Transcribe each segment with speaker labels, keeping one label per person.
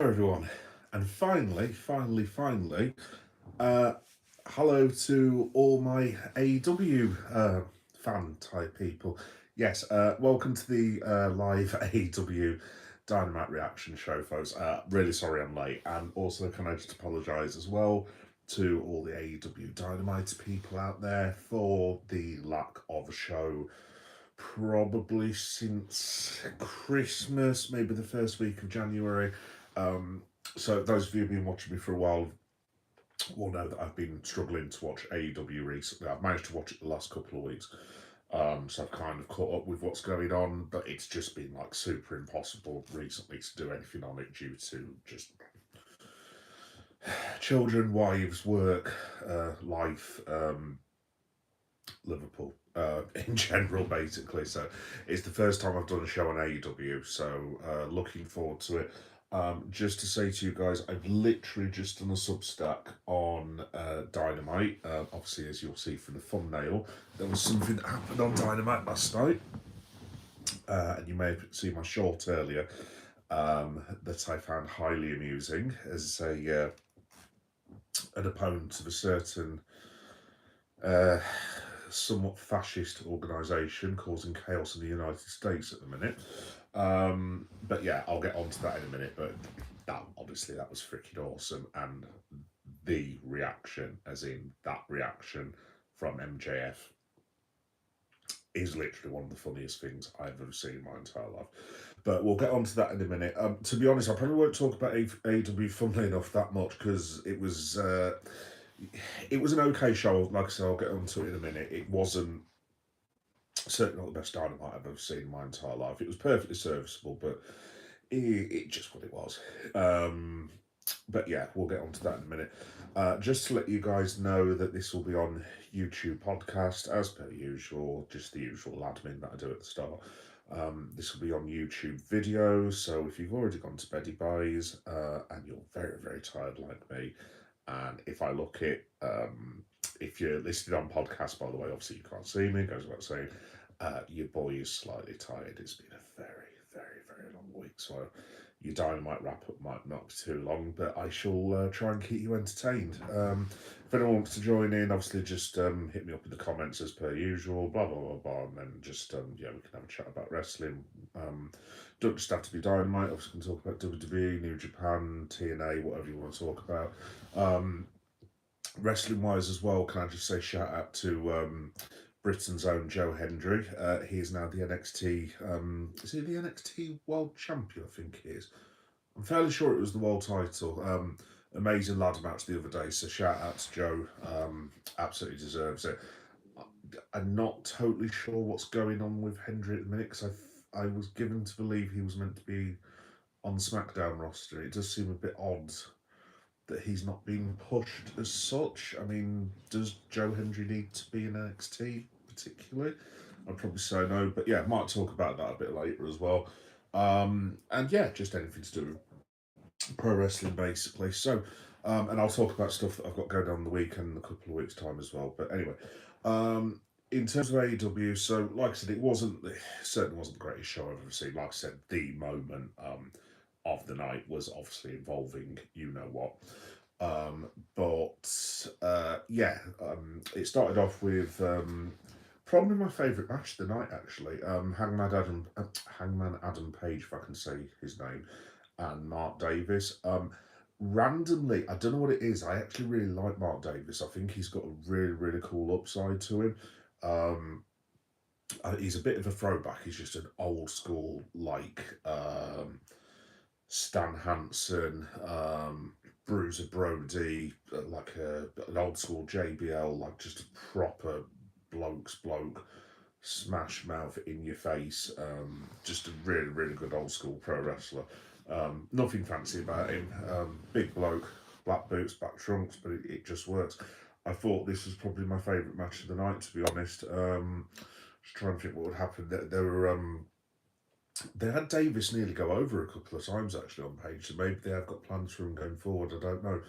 Speaker 1: Everyone, and finally, uh, hello to all my AEW fan type people. Yes, welcome to the live AEW Dynamite reaction show, folks. Really sorry I'm late, and also can I just apologise as well to all the AEW Dynamite people out there for the lack of a show. Probably since Christmas, maybe the first week of January. Um, so those of you who've been watching me for a while will know that I've been struggling to watch AEW recently. I've managed to watch it the last couple of weeks. So I've kind of caught up with what's going on, but it's just been like super impossible recently to do anything on it due to just children, wives, work, life, Liverpool in general, basically. So it's the first time I've done a show on AEW, so looking forward to it. Just to say to you guys, I've literally just done a Substack on Dynamite. Obviously, as you'll see from the thumbnail, there was something that happened on Dynamite last night, and you may have seen my short earlier that I found highly amusing as a an opponent of a certain uh, somewhat fascist organisation causing chaos in the United States at the minute. But yeah, I'll get onto that in a minute. But that obviously that was freaking awesome, and the reaction, as in that reaction from MJF, is literally one of the funniest things I've ever seen in my entire life. But we'll get onto that in a minute. To be honest, I probably won't talk about AEW funnily enough that much because it was an okay show. Like I said, I'll get onto it in a minute. It wasn't certainly not the best Dynamite I've ever seen in my entire life. It was perfectly serviceable, but it just what it was. But yeah, we'll get onto that in a minute. Just to let you guys know that this will be on YouTube podcast as per usual, just the usual admin that I do at the start. This will be on YouTube video, so if you've already gone to beddy buys and you're very, very tired like me, and if I look it, if you're listed on podcast, by the way, obviously you can't see me, goes without saying, your boy is slightly tired. It's been a very, very, very long week, so your Dynamite wrap up might not be too long, but I shall try and keep you entertained. If anyone wants to join in, obviously just hit me up in the comments as per usual, blah, blah, blah, blah, and then just, yeah, we can have a chat about wrestling. Don't just have to be Dynamite, obviously we can talk about WWE, New Japan, TNA, whatever you want to talk about. Wrestling wise as well, can I just say shout out to Britain's own Joe Hendry. He is now the NXT. Is he the NXT World Champion? I think he is. I'm fairly sure it was the world title. Amazing ladder match the other day. So shout out to Joe. Absolutely deserves it. I'm not totally sure what's going on with Hendry at the minute because I was given to believe he was meant to be on the SmackDown roster. It does seem a bit odd that he's not being pushed as such. I mean, does Joe Hendry need to be in NXT particularly? I'd probably say no, but yeah, might talk about that a bit later as well. And yeah, just anything to do with pro wrestling basically. So, and I'll talk about stuff that I've got going on the weekend in a couple of weeks' time as well. But anyway, in terms of AEW, so like I said, it certainly wasn't the greatest show I've ever seen. Like I said, the moment of the night was obviously involving you know what. But yeah, it started off with probably my favourite match of the night actually. Hangman Adam Page, if I can say his name, and Mark Davis. Randomly, I don't know what it is. I actually really like Mark Davis. I think he's got a really, really cool upside to him. Um, he's a bit of a throwback. He's just an old school like Stan Hansen, Bruiser Brody, an old school JBL, like just a proper bloke's bloke, smash mouth in your face. Just a really, really good old school pro wrestler. Nothing fancy about him. Big bloke, black boots, black trunks, but it just works. I thought this was probably my favourite match of the night, to be honest. Just trying to think what would happen. There were they had Davis nearly go over a couple of times actually on Page, so maybe they have got plans for him going forward. I don't know.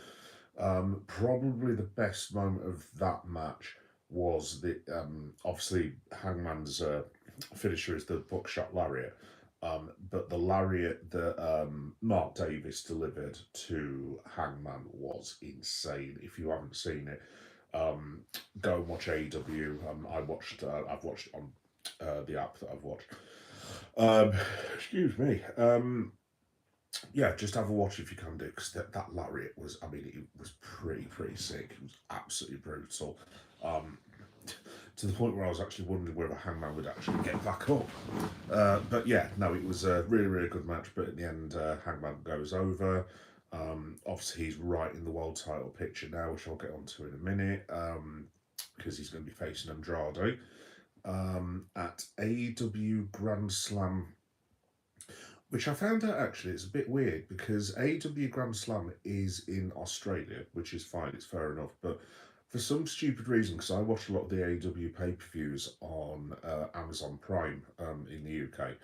Speaker 1: Probably the best moment of that match was the obviously Hangman's finisher is the buckshot lariat. But the lariat that Mark Davis delivered to Hangman was insane. If you haven't seen it, um, go and watch AEW. I've watched it on the app that I've watched. Um, excuse me. Yeah, just have a watch if you can do, because that lariat was, I mean, it was pretty sick. It was absolutely brutal. Um, to the point where I was actually wondering whether Hangman would actually get back up. But yeah, no, it was a really good match. But in the end, Hangman goes over. Obviously, he's right in the world title picture now, which I'll get onto in a minute, because he's going to be facing Andrade at AEW Grand Slam, which I found out actually it's a bit weird because AEW Grand Slam is in Australia, which is fine, it's fair enough. But for some stupid reason, because I watch a lot of the AEW pay per views on Amazon Prime in the UK,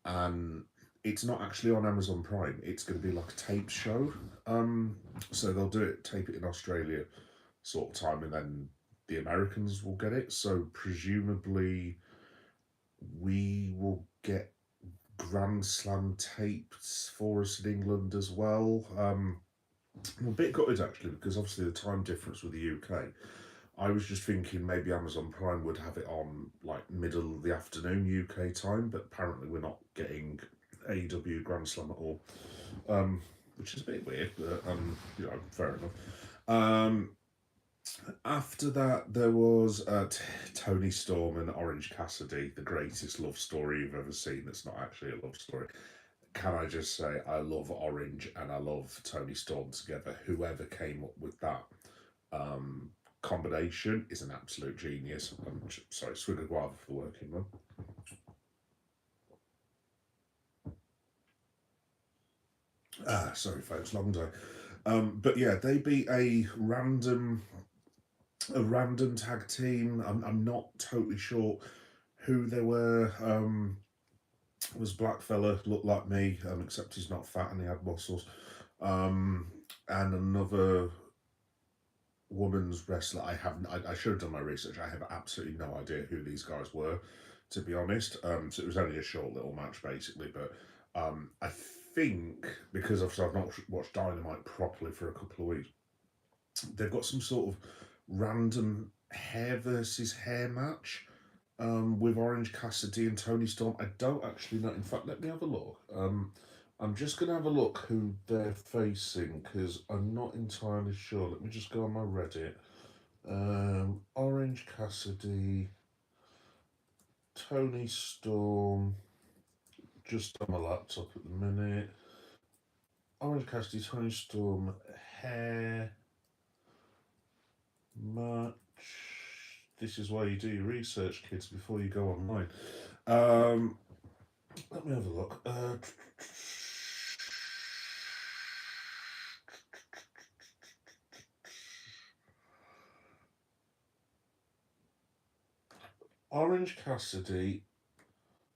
Speaker 1: and it's not actually on Amazon Prime, it's going to be like a tape show. So they'll tape it in Australia sort of time, and then the Americans will get it. So presumably we will get Grand Slam tapes for us in England as well. I'm a bit gutted actually because obviously the time difference with the UK. I was just thinking maybe Amazon Prime would have it on like middle of the afternoon UK time, but apparently we're not getting AEW Grand Slam at all, which is a bit weird, but fair enough. After that, there was Tony Storm and Orange Cassidy, the greatest love story you've ever seen. That's not actually a love story. Can I just say, I love Orange and I love Tony Storm together. Whoever came up with that combination is an absolute genius. I'm sorry, swig of guava for the working man. Sorry, folks, long day. But yeah, they beat a random tag team. I'm not totally sure who they were. Was black fella, looked like me, except he's not fat and he had muscles. And another woman's wrestler. I should have done my research. I have absolutely no idea who these guys were, to be honest. So it was only a short little match basically, but I think because I've not watched Dynamite properly for a couple of weeks, they've got some sort of random hair versus hair match with Orange Cassidy and Tony Storm. I don't actually know. In fact, let me have a look. I'm just going to have a look who they're facing because I'm not entirely sure. Let me just go on my Reddit. Orange Cassidy, Tony Storm, just on my laptop at the minute. Orange Cassidy, Tony Storm, hair match. This is why you do your research, kids, before you go online. Let me have a look. Orange Cassidy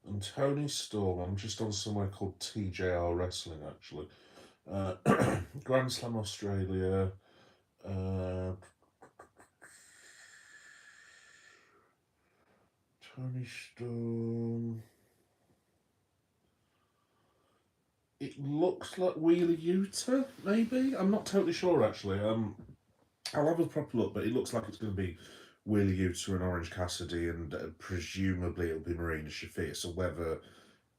Speaker 1: and Tony Storm. I'm just on somewhere called TJR Wrestling, actually. Grand Slam Australia. Tony Storm. It looks like Wheeler Yuta, maybe. I'm not totally sure actually. I'll have a proper look, but it looks like it's going to be Wheeler Yuta and Orange Cassidy, and presumably it'll be Marina Shafir. So whether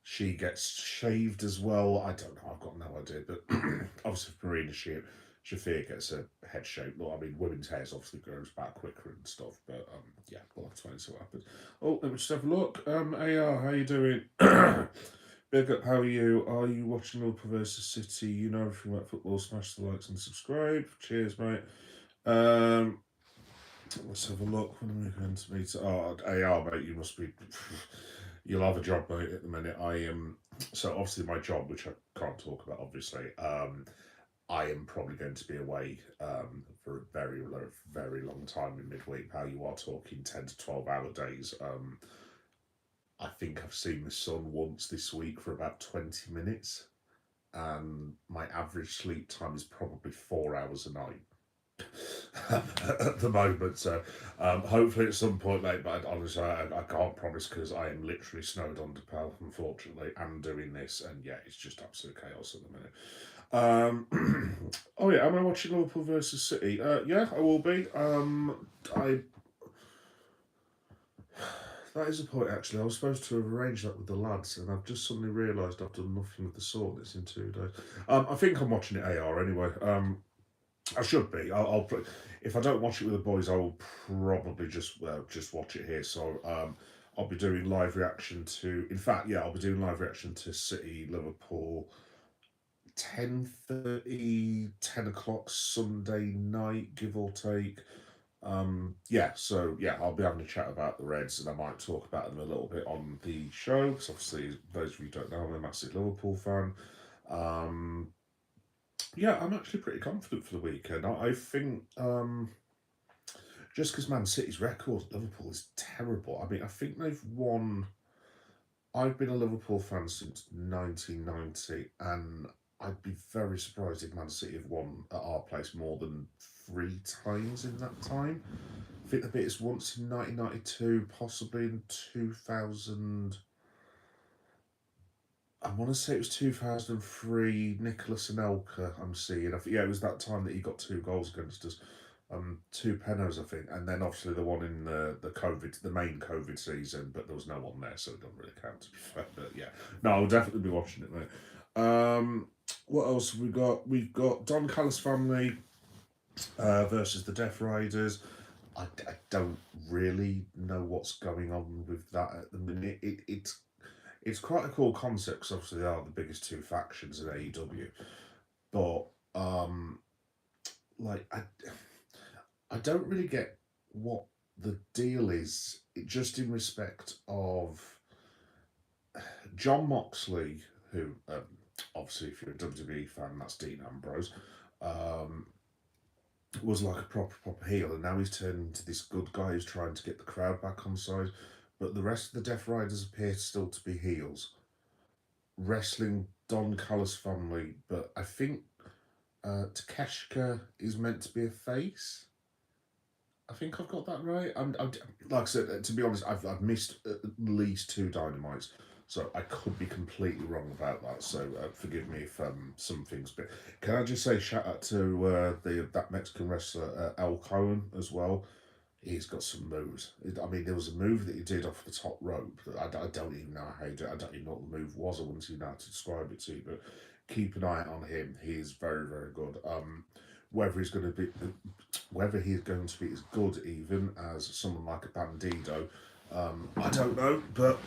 Speaker 1: she gets shaved as well, I don't know. I've got no idea. But obviously, if Marina Shafir gets a head shape, well, I mean, women's hair obviously grows back quicker and stuff. But yeah, we'll have to wait and see what happens. Oh, let me just have a look. AR, how you doing? Big up, how are you? Are you watching Liverpool versus City? You know everything about football. Smash the likes and subscribe. Cheers, mate. Let's have a look. When are we going to meet? Oh, AR, mate, you must be. You'll have a job, mate, at the minute. I am. So, obviously, my job, which I can't talk about, obviously, I am probably going to be away for a very long time in midweek. How you are talking 10 to 12 hour days. I think I've seen my son once this week for about 20 minutes, and my average sleep time is probably 4 hours a night. at the moment. So hopefully at some point, mate. But honestly, I can't promise because I am literally snowed under, pal. Unfortunately, and doing this, and yeah, it's just absolute chaos at the minute. Oh yeah, am I watching Liverpool versus City? Yeah, I will be. I That is a point actually. I was supposed to have arranged that with the lads, and I've just suddenly realised I've done nothing with the sort. It's in 2 days. I think I'm watching it AR anyway. I should be. If I don't watch it with the boys, I will probably just watch it here. So I'll be doing live reaction to. In fact, yeah, I'll be doing live reaction to City Liverpool 10:30, 10 o'clock Sunday night, give or take. Yeah, so yeah, I'll be having a chat about the Reds, and I might talk about them a little bit on the show. Because obviously, those of you who don't know, I'm a massive Liverpool fan. Um, yeah, I'm actually pretty confident for the weekend. I think just because Man City's record at Liverpool is terrible. I mean, I think they've won. I've been a Liverpool fan since 1990, and I'd be very surprised if Man City have won at our place more than 3 times in that time. I think they beat us once in 1992, possibly in 2000. I want to say it was 2003. Nicholas Anelka, I'm seeing. Yeah, it was that time that he got 2 goals against us. 2 penalties, I think, and then obviously the one in the main COVID season, but there was no one there, so it doesn't really count to be fair. But yeah, no, I'll definitely be watching it, mate. What else have we got? We've got Don Callis family versus the Death Riders. I don't really know what's going on with that at the minute. It's quite a cool concept because obviously they are the biggest 2 factions in AEW, but like I don't really get what the deal is. Just in respect of John Moxley, who obviously if you're a WWE fan, that's Dean Ambrose. Um, was like a proper heel, and now he's turned into this good guy who's trying to get the crowd back on side. But the rest of the Death Riders appear still to be heels, wrestling Don Callis family. But I think Takeshita is meant to be a face. I think I've got that right. I'm like I said, to be honest, I've missed at least 2 Dynamites, so I could be completely wrong about that. So forgive me if some things. But can I just say shout out to that Mexican wrestler El Cohen as well. He's got some moves. I mean, there was a move that he did off the top rope. I don't even know how he did. I don't even know what the move was. I wouldn't even know how to describe it to you. But keep an eye on him. He is very, very good. Whether he's going to be, whether he's going to be as good even as someone like a Bandido, I don't know. But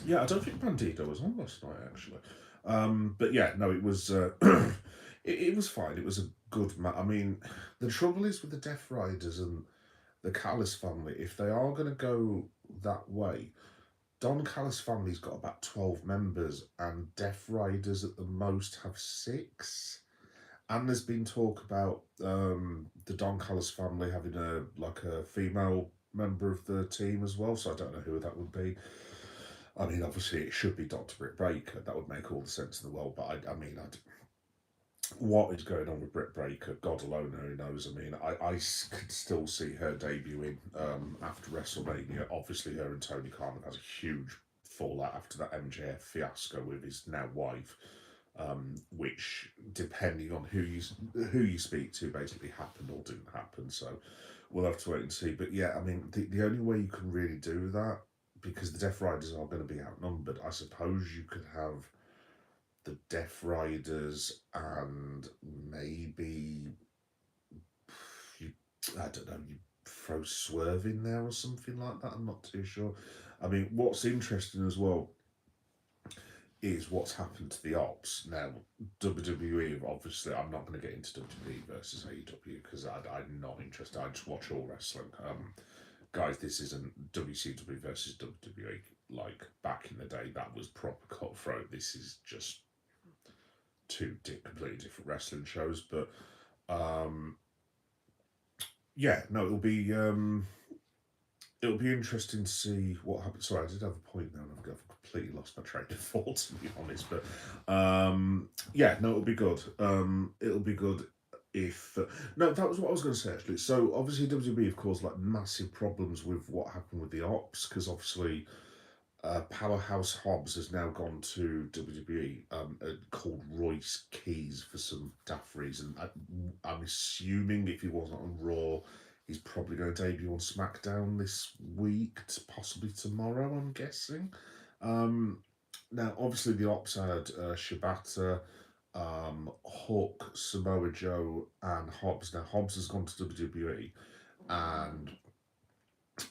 Speaker 1: yeah, I don't think Bandido was on last night actually. But yeah, no, it was it was fine. It was a good match. I mean, the trouble is with the Death Riders and the Callis family. If they are going to go that way, Don Callis family's got about 12 members, and Death Riders at the most have 6. And there's been talk about the Don Callis family having a female member of the team as well. So I don't know who that would be. I mean, obviously it should be Dr. Britt Baker. That would make all the sense in the world. But I mean, what is going on with Britt Baker? God alone who knows. I mean, I could still see her debuting after WrestleMania. Obviously, her and Tony Khan has a huge fallout after that MJF fiasco with his now wife, which, depending on who you speak to, basically happened or didn't happen. So we'll have to wait and see. But yeah, I mean, the only way you can really do that, because the Death Riders are going to be outnumbered, I suppose you could have the Death Riders and maybe you, I don't know, you throw Swerve in there or something like that. I'm not too sure. I mean, what's interesting as well is what's happened to the Ops. Now, WWE, obviously, I'm not going to get into WWE versus AEW because I'm not interested. I just watch all wrestling. Guys, this isn't WCW versus WWE like back in the day. That was proper cutthroat. This is just 2 completely different wrestling shows. But yeah, no, it'll be interesting to see what happens. Sorry, I did have a point there, and I've completely lost my train of thought, to be honest. But yeah, no, it'll be good. It'll be good. if no, that was what I was going to say actually. So obviously WWE have caused like massive problems with what happened with the ops because obviously Powerhouse Hobbs has now gone to WWE, called Royce Keys for some daft reason. I'm assuming if he wasn't on Raw, he's probably going to debut on SmackDown this week, possibly tomorrow, I'm guessing. Um, Now, obviously, the Ops had Shibata, Hook, Samoa Joe, and Hobbs. Now, Hobbs has gone to WWE, and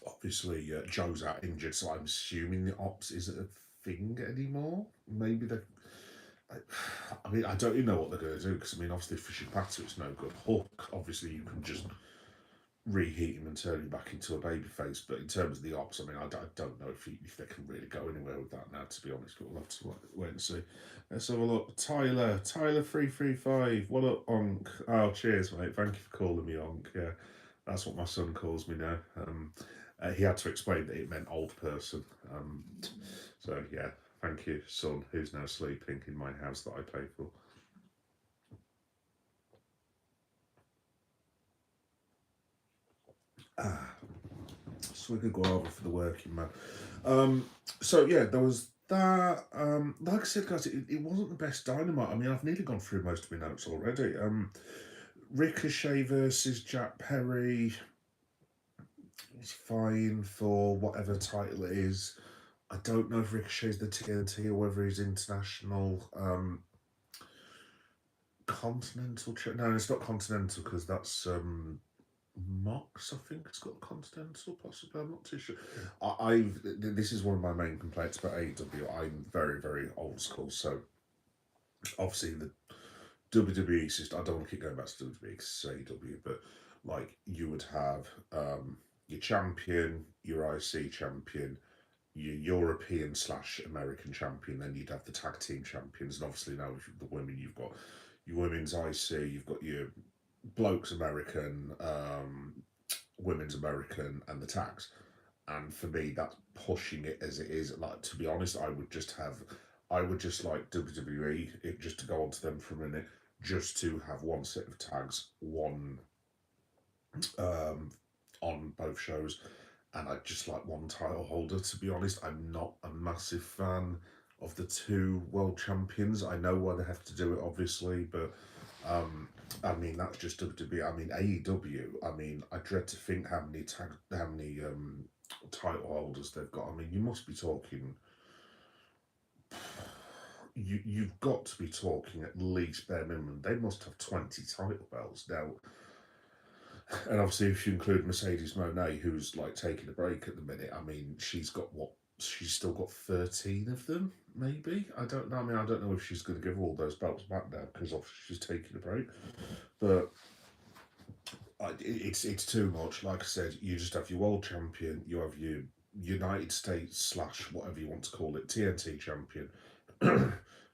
Speaker 1: obviously, Joe's out injured, so I'm assuming the Ops isn't a thing anymore. Maybe they. I, I mean, I don't even know what they're going to do because I mean, obviously, for Shibata, it's no good. Hook, obviously, you can just reheat him and turn him back into a babyface. But in terms of the Ops, I mean, I don't know if they can really go anywhere with that now, to be honest. But we'll have to wait and see. Let's have a look. Tyler 335. What up, Onk? Oh, cheers, mate. Thank you for calling me Onk. Yeah, that's what my son calls me now. He had to explain that it meant old person. So yeah, thank you, son, who's now sleeping in my house that I pay for. Ah, swig of guava for the working man. So yeah, there was that. Like I said, guys, it wasn't the best Dynamite. I mean, I've nearly gone through most of my notes already. Ricochet versus Jack Perry is fine for whatever title it is. I don't know if Ricochet's the TNT or whether he's international. Continental. No, it's not continental because that's Mox, I think it's got Continental, possibly. I'm not too sure. This is one of my main complaints about AEW. I'm very, very old school, so obviously the WWE system. I don't want to keep going back to WWE because it's AEW, but like you would have your champion, your IC champion, your European slash American champion, then you'd have the tag team champions, and obviously now with the women, you've got your women's IC, you've got your blokes American, women's American, and the tags. And for me, that's pushing it as it is. Like to be honest, I would just like WWE it just to go on to them for a minute, just to have one set of tags, one um, on both shows, and I'd just like one title holder. To be honest, I'm not a massive fan of the two world champions. I know why they have to do it, obviously, but I mean that's just WWE. I mean AEW. I mean I dread to think how many title holders they've got. I mean you must be talking. You've got to be talking at least bare minimum. They must have 20 title belts now. And obviously, if you include Mercedes Monet, who's like taking a break at the minute, I mean, she's got what? She's still got 13 of them, maybe? I don't know. I mean, I don't know if she's going to give all those belts back now because obviously she's taking a break. But it's too much. Like I said, you just have your world champion, you have your United States slash whatever you want to call it, TNT champion,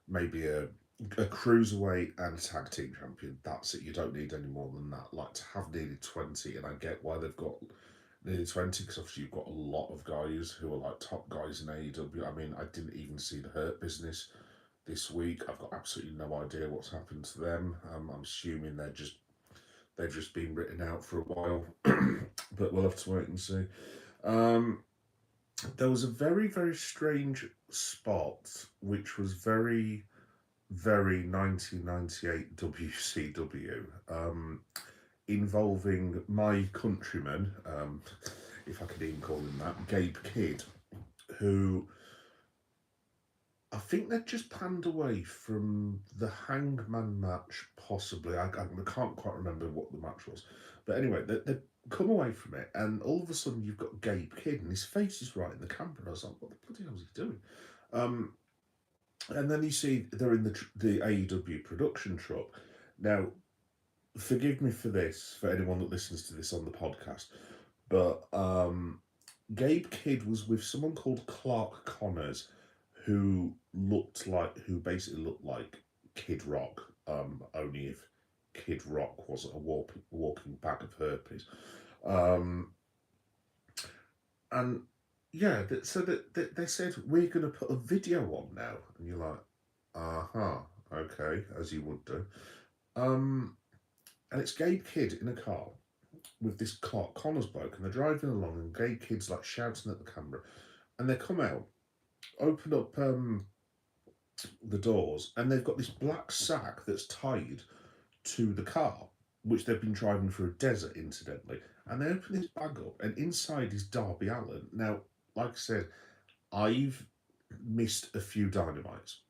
Speaker 1: maybe a cruiserweight and a tag team champion. That's it. You don't need any more than that. Like to have nearly 20, and I get why they've got nearly 20 because obviously you've got a lot of guys who are like top guys in AEW. I mean, I didn't even see the Hurt Business this week. I've got absolutely no idea what's happened to them. I'm assuming they've just been written out for a while, but we'll have to wait and see. Um, there was a very, very strange spot, which was very, very 1998 WCW, involving my countryman, if I could even call him that, Gabe Kidd, who I think they'd just panned away from the Hangman match, possibly. I can't quite remember what the match was. But anyway, they'd come away from it, and all of a sudden you've got Gabe Kidd, and his face is right in the camera. And I was like, what the bloody hell is he doing? And then you see they're in the AEW production truck. Now, forgive me for this, for anyone that listens to this on the podcast, but Gabe Kidd was with someone called Clark Connors, who basically looked like Kid Rock, only if Kid Rock wasn't a walking bag of herpes. Um, and yeah, so they said, we're going to put a video on now. And you're like, okay, as you would do. And it's Gabe Kidd in a car with this Clark Connors bloke, and they're driving along, and Gabe Kidd's like shouting at the camera, and they come out, open up the doors, and they've got this black sack that's tied to the car, which they've been driving through a desert, incidentally. And they open this bag up, and inside is Darby Allin. Now, like I said, I've missed a few Dynamites.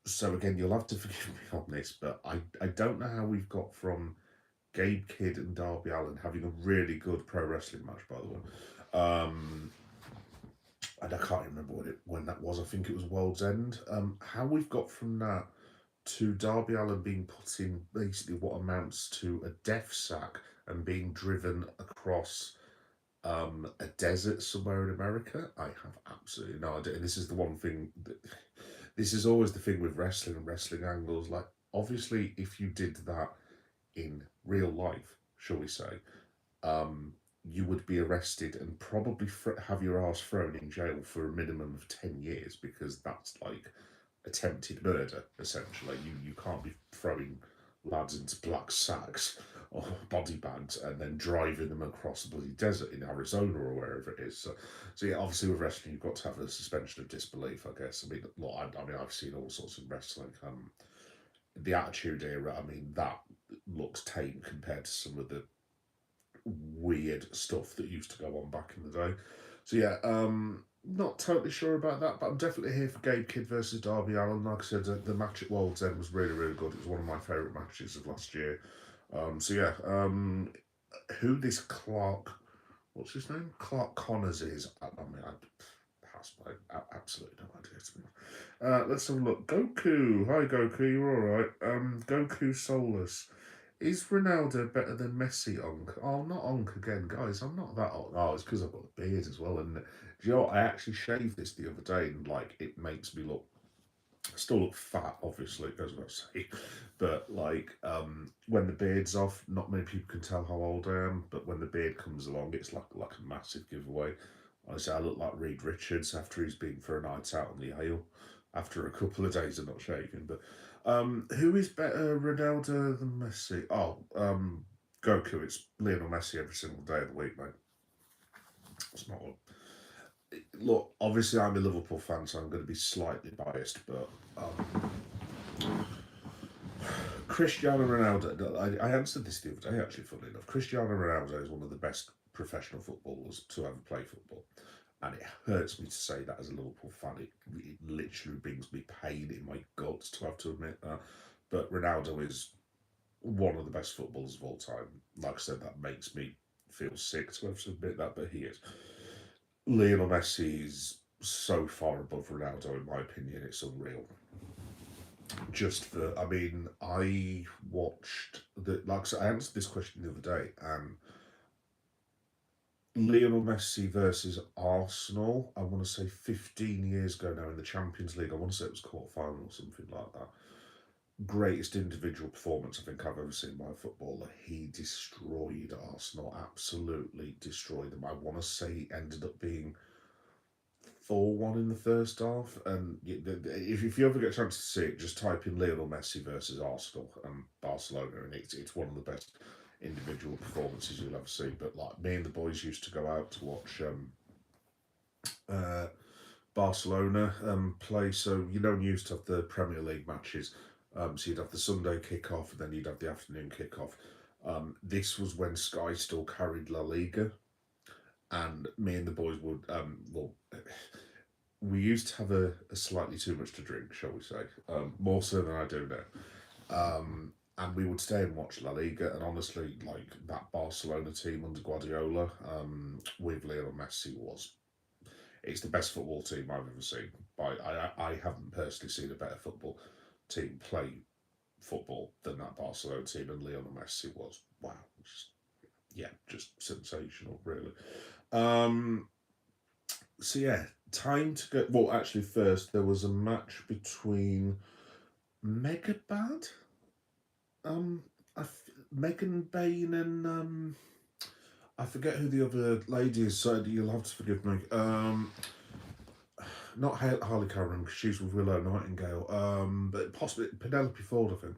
Speaker 1: So again, you'll have to forgive me on this, but I don't know how we've got from Gabe Kidd and Darby Allin having a really good pro wrestling match, by the way. And I can't remember when that was. I think it was World's End. How we've got from that to Darby Allin being put in basically what amounts to a death sack and being driven across a desert somewhere in America, I have absolutely no idea. And this is the one thing this is always the thing with wrestling and wrestling angles. Like, obviously, if you did that in real life, shall we say, you would be arrested and probably have your ass thrown in jail for a minimum of 10 years, because that's like attempted murder, essentially. You can't be throwing lads into black sacks or body bags and then driving them across the bloody desert in Arizona or wherever it is. So yeah, obviously with wrestling, you've got to have a suspension of disbelief, I guess. I mean, look, I mean, I've seen all sorts of wrestling. The Attitude Era, I mean, that looks tame compared to some of the weird stuff that used to go on back in the day. So yeah, not totally sure about that, but I'm definitely here for Gabe Kidd versus Darby Allin. Like I said, the match at World's End was really, really good. It was one of my favourite matches of last year. So yeah, who this Clark, what's his name? Clark Connors is. I mean, I pass by absolutely no idea to me. Let's have a look. Goku, hi Goku, you're all right. Goku Soulless. Is Ronaldo better than Messi, Onk? Oh, I'm not Onk again, guys. I'm not that Onk. Oh, it's because I've got the beard as well. And do you know what? I actually shaved this the other day, and like it makes me look. I still look fat, obviously, it goes without saying. But like when the beard's off, not many people can tell how old I am. But when the beard comes along, it's like a massive giveaway. Honestly, I look like Reed Richards after he's been for a night out on the ale, after a couple of days of not shaving. But who is better, Ronaldo than Messi? Oh, Goku. It's Lionel Messi every single day of the week, mate. It's not. Look, obviously, I'm a Liverpool fan, so I'm going to be slightly biased, but Cristiano Ronaldo. I answered this the other day, actually, funnily enough. Cristiano Ronaldo is one of the best professional footballers to ever play football. And it hurts me to say that as a Liverpool fan. It literally brings me pain in my guts to have to admit that. But Ronaldo is one of the best footballers of all time. Like I said, that makes me feel sick to have to admit that, but he is. Lionel Messi is so far above Ronaldo, in my opinion, it's unreal. Just for, I mean, I watched like I said, I answered this question the other day, and Lionel Messi versus Arsenal, I want to say 15 years ago now in the Champions League. I want to say it was quarter-final or something like that. Greatest individual performance I think I've ever seen by a footballer. He destroyed Arsenal, absolutely destroyed them. I want to say he ended up being 4-1 in the first half. And if you ever get a chance to see it, just type in Lionel Messi versus Arsenal and Barcelona, and it's one of the best individual performances you'll ever see. But like me and the boys used to go out to watch Barcelona play. So you used to have the Premier League matches. So you'd have the Sunday kickoff, and then you'd have the afternoon kickoff. This was when Sky still carried La Liga, and me and the boys would we used to have a slightly too much to drink, shall we say, more so than I do now. And we would stay and watch La Liga, and honestly, like that Barcelona team under Guardiola, with Lionel Messi it's the best football team I've ever seen. I haven't personally seen a better football team play football than that Barcelona team, and Lionel Messi was wow, just sensational, really. So yeah, time to go. Well, actually, first there was a match between Megabad, um, Megan Bain and I forget who the other lady is. So you'll have to forgive me. Not Harley Cameron because she's with Willow Nightingale. But possibly Penelope Ford, I think.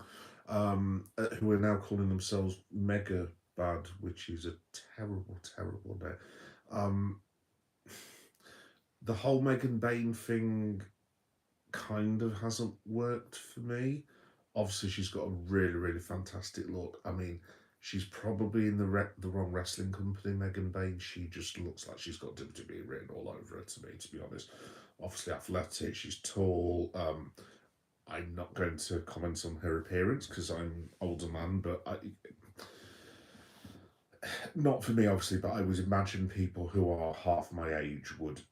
Speaker 1: who are now calling themselves Mega Bad, which is a terrible, terrible name. Um, the whole Megan Bain thing kind of hasn't worked for me. Obviously, she's got a really, really fantastic look. I mean, she's probably in the wrong wrestling company, Megan Bain. She just looks like she's got WWE written all over her, to me, to be honest. Obviously, athletic, she's tall. I'm not going to comment on her appearance because I'm an older man, but not for me, obviously, but I would imagine people who are half my age would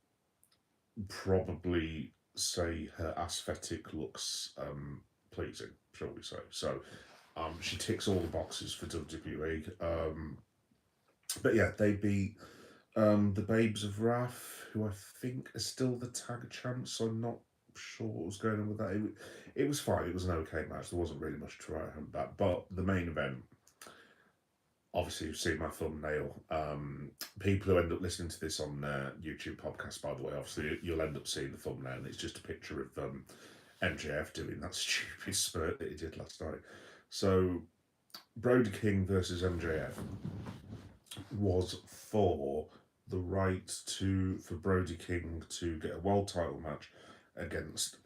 Speaker 1: probably say her aesthetic looks pleasing, shall we say. So she ticks all the boxes for WWE. But yeah, they beat the Babes of Wrath, who I think are still the tag champs. So I'm not sure what was going on with that. It was fine. It was an okay match. There wasn't really much to write home about. But the main event, obviously, you've seen my thumbnail. People who end up listening to this on YouTube podcast, by the way, obviously you'll end up seeing the thumbnail, and it's just a picture of MJF doing that stupid spurt that he did last night. So Brody King versus MJF was for the right for Brody King to get a world title match against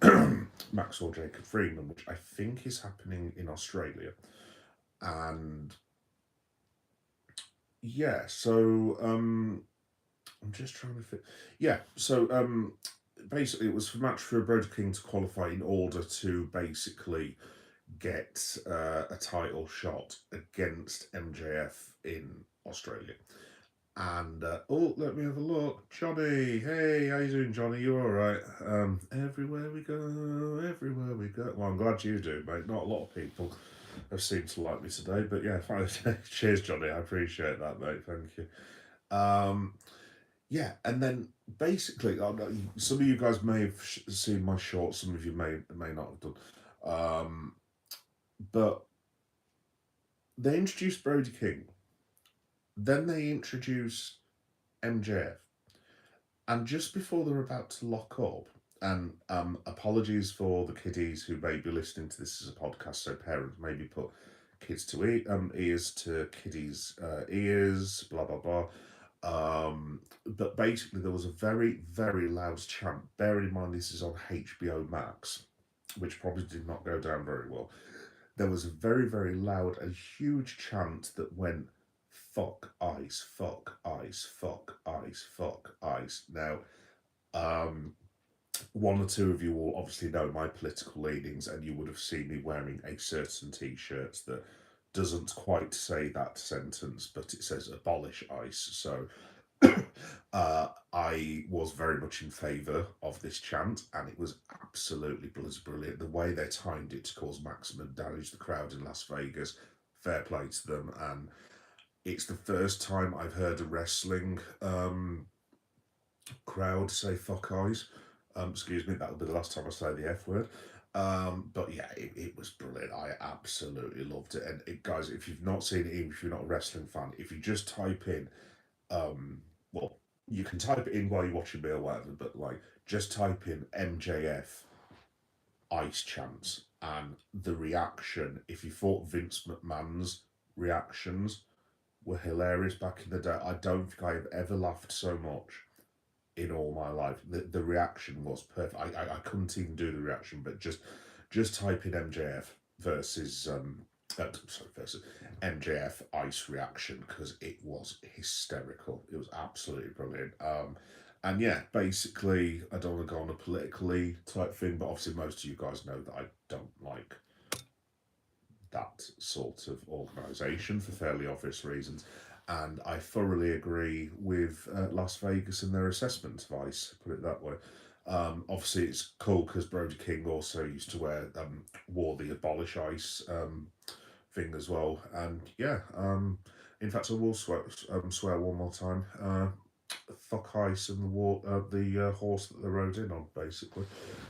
Speaker 1: Maxwell Jacob Freeman, which I think is happening in Australia. And yeah, so I'm just trying to fit. Yeah, so basically it was a match for Brody King to qualify in order to basically get a title shot against MJF in Australia. And oh, let me have a look, Johnny. Hey, how you doing, Johnny? You all right? Everywhere we go, everywhere we go. Well, I'm glad you do, mate. Not a lot of people have seemed to like me today, but yeah, fine. Cheers, Johnny. I appreciate that, mate. Thank you. Yeah, and then basically, some of you guys may have seen my shorts. Some of you may not have done. But they introduced Brody King. Then they introduced MJF. And just before they're about to lock up, and apologies for the kiddies who may be listening to this as a podcast, so parents maybe put kids to ears to kiddies' ears, blah blah blah. But basically, there was a very very loud chant. Bearing in mind this is on HBO Max, which probably did not go down very well. There was a very very loud and huge chant that went fuck ice, fuck ice, fuck ice, fuck ice. Now, one or two of you will obviously know my political leanings, and you would have seen me wearing a certain t-shirt that doesn't quite say that sentence, but it says abolish ICE. So I was very much in favour of this chant, and it was absolutely brilliant. The way they timed it to cause maximum damage, the crowd in Las Vegas, fair play to them. And it's the first time I've heard a wrestling crowd say fuck eyes. Excuse me, that'll be the last time I say the F word. But yeah, it was brilliant. I absolutely loved it. And guys, if you've not seen it, even if you're not a wrestling fan, if you just type in, well, you can type it in while you're watching me or whatever, but like, just type in MJF ice chants, and the reaction, if you thought Vince McMahon's reactions were hilarious back in the day, I don't think I have ever laughed so much in all my life. The reaction was perfect. I couldn't even do the reaction, but just type in MJF versus versus MJF ice reaction, because it was hysterical. It was absolutely brilliant. And yeah, basically, I don't want to go on a politically type thing, but obviously most of you guys know that I don't like that sort of organisation for fairly obvious reasons. And I thoroughly agree with Las Vegas and their assessment of ICE, put it that way. Obviously, it's cool because Brody King also used to wore the abolish ICE thing as well. And yeah, in fact, I will swear one more time. Fuck ice and the horse that they rode in on, basically.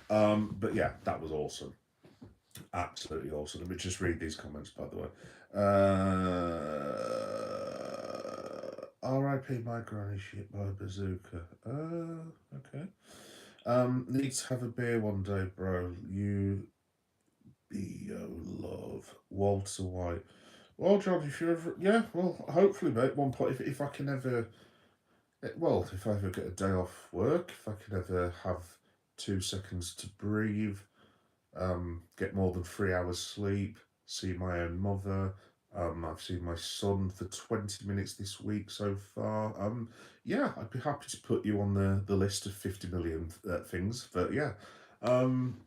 Speaker 1: But yeah, that was awesome. Absolutely awesome. Let me just read these comments, by the way. R.I.P. My granny shit by bazooka. Okay. Need to have a beer one day, bro. You Bio Love, Walter White. Well, John, if you ever, yeah, well, hopefully, mate, one point, if I can ever, well, if I ever get a day off work, if I can ever have 2 seconds to breathe, get more than 3 hours sleep, see my own mother. I've seen my son for 20 minutes this week so far. Yeah, I'd be happy to put you on the list of 50 million things. But yeah,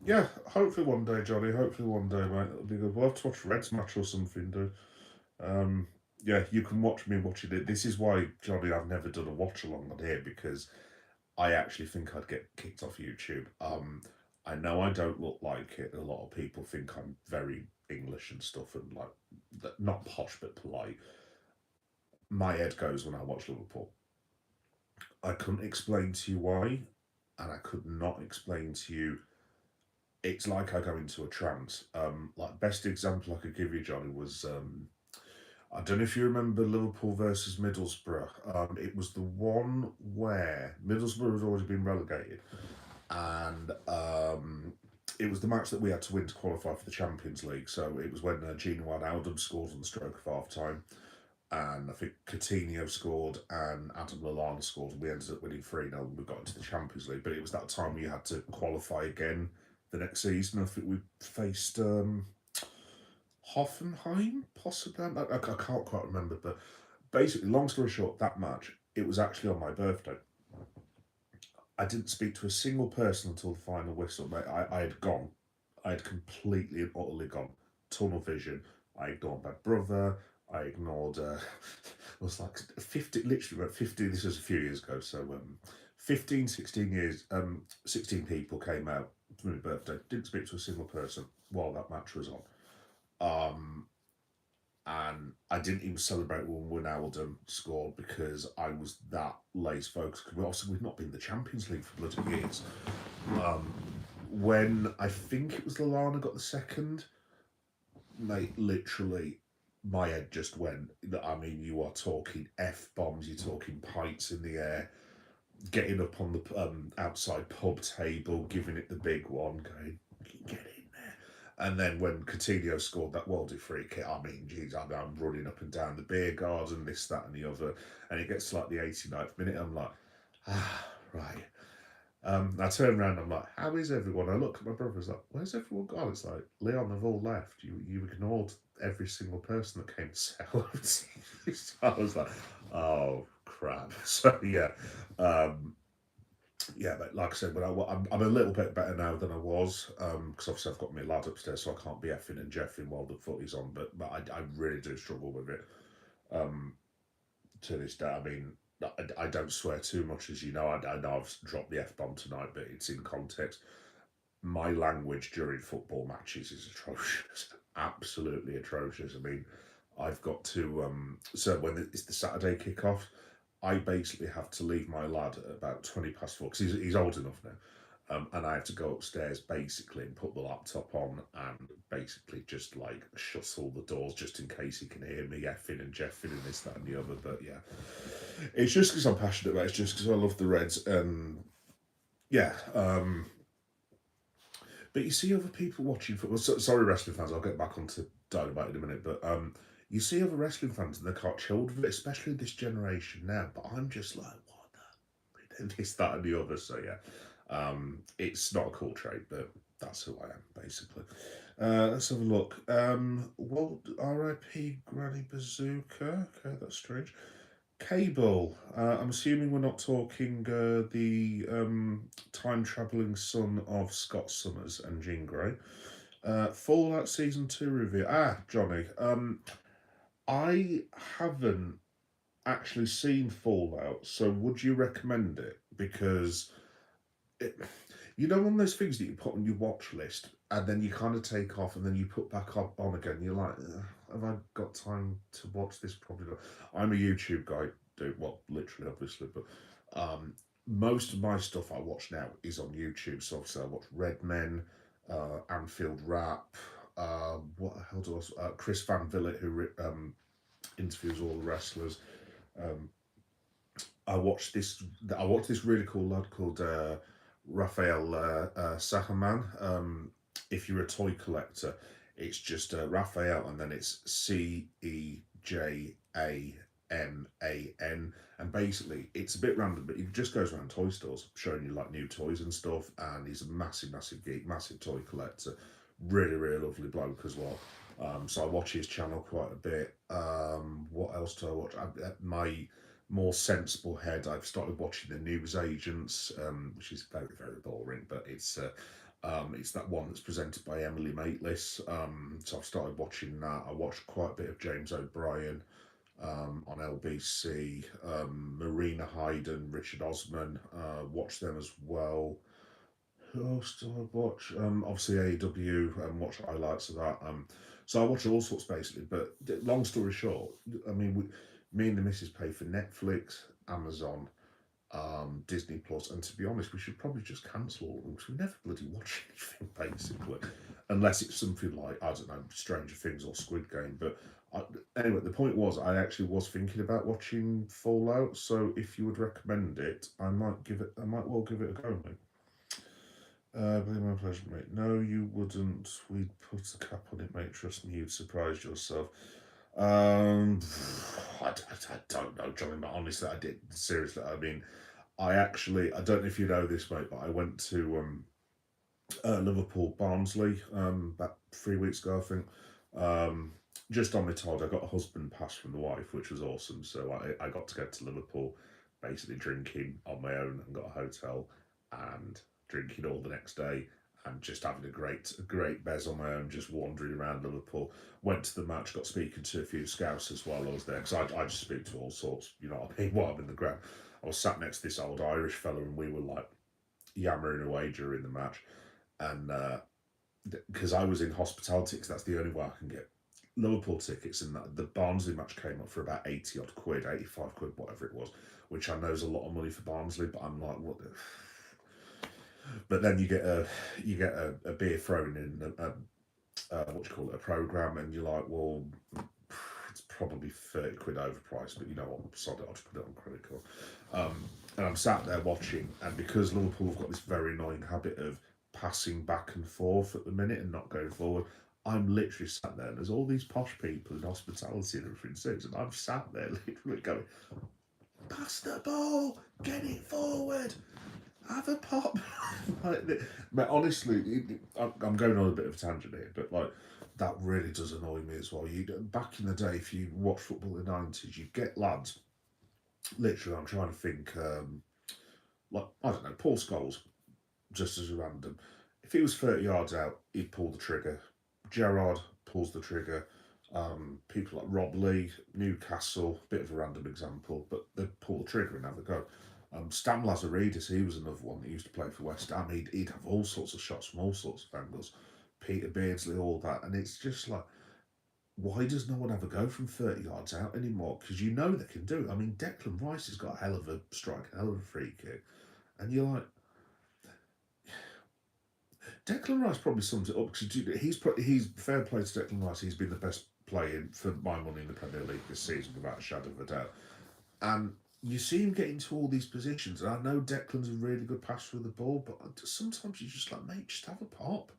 Speaker 1: yeah, hopefully one day, Johnny, hopefully one day, mate, that'll be good. We'll have to watch Reds match or something, dude. Um, yeah, you can watch me watching it. This is why, Johnny, I've never done a watch along on here because I actually think I'd get kicked off YouTube. I know I don't look like it. A lot of people think I'm very English and stuff and like not posh but polite. My head goes when I watch Liverpool. I couldn't explain to you why, and I could not explain to you. It's like I go into a trance. Like best example I could give you, Johnny, was I don't know if you remember Liverpool versus Middlesbrough. It was the one where Middlesbrough had already been relegated, and it was the match that we had to win to qualify for the Champions League. So it was when Gino Wijnaldum scored on the stroke of half time, and I think Coutinho scored and Adam Lallana scored, and we ended up winning 3-0 and we got into the Champions League. But it was that time we had to qualify again the next season. I think we faced Hoffenheim, possibly. I can't quite remember, but basically, long story short, that match, it was actually on my birthday. I didn't speak to a single person until the final whistle, mate. I had gone. I had completely and utterly gone. Tunnel vision. I ignored my brother. I ignored, it was like 50, literally about 50, this was a few years ago, so 15, 16 years, 16 people came out for my birthday. Didn't speak to a single person while that match was on. Um, and I didn't even celebrate when Wijnaldum scored because I was that lace focused. Because obviously we've not been in the Champions League for bloody years. When I think it was Lallana got the second, mate, literally my head just went. I mean, you are talking F bombs, you're talking pints in the air, getting up on the outside pub table, giving it the big one, going, get in there. And then when Coutinho scored that worldy free kick, I mean, geez, I'm running up and down the beer garden, this, that, and the other. And it gets to like the 89th minute, I'm like, right. I turn around, I'm like, how is everyone? I look at my brother's like, where's everyone gone? It's like, Leon, they've all left. You ignored every single person that came to say hello to you. So I was like, oh, crap. So, yeah. Yeah, but like I said, I'm a little bit better now than I was, because obviously I've got my lad upstairs, so I can't be effing and jeffing while the footy's on. But I really do struggle with it to this day. I mean, I don't swear too much, as you know. I know I've dropped the F bomb tonight, but it's in context. My language during football matches is atrocious, absolutely atrocious. I mean, I've got to so when it's the Saturday kickoff, I basically have to leave my lad at about 20 past 4 because he's old enough now. And I have to go upstairs basically and put the laptop on and basically just like shut all the doors just in case he can hear me effing and jeffing and this, that, and the other. But yeah, it's just because I'm passionate about it. It's just because I love the Reds. And yeah, but you see other people watching football. Sorry, wrestling fans. I'll get back onto Dynamite in a minute. But you see other wrestling fans and they're quite chilled with it, especially this generation now. But I'm just like, what the? This, that, and the other. So yeah, it's not a cool trait, but that's who I am basically. Let's have a look. Well, R.I.P. Granny Bazooka. Okay, that's strange. Cable. I'm assuming we're not talking the time travelling son of Scott Summers and Jean Grey. Fallout Season 2 review. Johnny. I haven't actually seen Fallout, so would you recommend it? Because it, you know, one of those things that you put on your watch list and then you kind of take off and then you put back on again. You're like, have I got time to watch this? Probably not. I'm a YouTube guy, well, literally, obviously, but most of my stuff I watch now is on YouTube. So obviously, I watch Red Men, Anfield Rap. What the hell do I? Chris Van Vliet, who interviews all the wrestlers. I watched this. I watched this really cool lad called Raphael Sahaman. If you're a toy collector, it's just Raphael, and then it's Cejaman, and basically it's a bit random, but he just goes around toy stores showing you like new toys and stuff. And he's a massive, massive geek, massive toy collector, really, really lovely bloke as well. So I watch his channel quite a bit. What else do I watch? My more sensible head, I've started watching the News Agents, which is very, very boring, but it's that one that's presented by Emily Maitlis. So I've started watching that. I watched quite a bit of James O'Brien on LBC, Marina Hayden, Richard Osman. Watch them as well. Who else do I watch? Obviously AEW, and watch highlights of that. So I watch all sorts basically. But long story short, I mean, me and the missus pay for Netflix, Amazon, Disney Plus, and to be honest, we should probably just cancel all of them because we never bloody watch anything basically, unless it's something like, I don't know, Stranger Things or Squid Game. But anyway, the point was, I actually was thinking about watching Fallout. So if you would recommend it, I might well give it a go, mate. Believe my pleasure, mate. No, you wouldn't. We'd put a cap on it, mate. Trust me, you'd surprise yourself. Um, I don't know, Johnny, but honestly, I did. Seriously, I mean, I don't know if you know this, mate, but I went to Liverpool Barnsley about 3 weeks ago, I think. Um, just on my told, I got a husband pass from the wife, which was awesome. So I got to go to Liverpool, basically drinking on my own, and got a hotel and drinking all the next day. And just having a great bez on my own, just wandering around Liverpool. Went to the match, got speaking to a few Scousers while I was there, because I just speak to all sorts, you know what I mean, while I'm in the ground. I was sat next to this old Irish fella, and we were like yammering away during the match. And because I was in hospitality, because that's the only way I can get Liverpool tickets, and that the Barnsley match came up for about 80 odd quid, 85 quid, whatever it was, which I know is a lot of money for Barnsley, but I'm like, what the. But then you get a beer thrown in what do you call it, a program, and you're like, well, it's probably 30 quid overpriced, but you know what, sod it, I'll just put it on credit card. And I'm sat there watching, and because Liverpool have got this very annoying habit of passing back and forth at the minute and not going forward, I'm literally sat there, and there's all these posh people in hospitality and everything sits, and I'm sat there literally going, pass the ball, get it forward, have a pop. But honestly, I'm going on a bit of a tangent here, but like that really does annoy me as well. You back in the day, if you watch football in the 90s, you get lads. Literally, I'm trying to think. Like I don't know, Paul Scholes, just as random. If he was 30 yards out, he'd pull the trigger. Gerrard pulls the trigger. People like Rob Lee, Newcastle, bit of a random example, but they'd pull the trigger and have a go. Stan Lazaridis, he was another one that used to play for West Ham. He'd have all sorts of shots from all sorts of angles. Peter Beardsley, all that. And it's just like, why does no one ever go from 30 yards out anymore? Because you know they can do it. I mean, Declan Rice has got a hell of a strike, a hell of a free kick. And you're like, Declan Rice probably sums it up because he's fair play to Declan Rice. He's been the best player for my money in the Premier League this season, without a shadow of a doubt. And you see him get into all these positions, and I know Declan's a really good passer of the ball, but sometimes you just like, mate, just have a pop.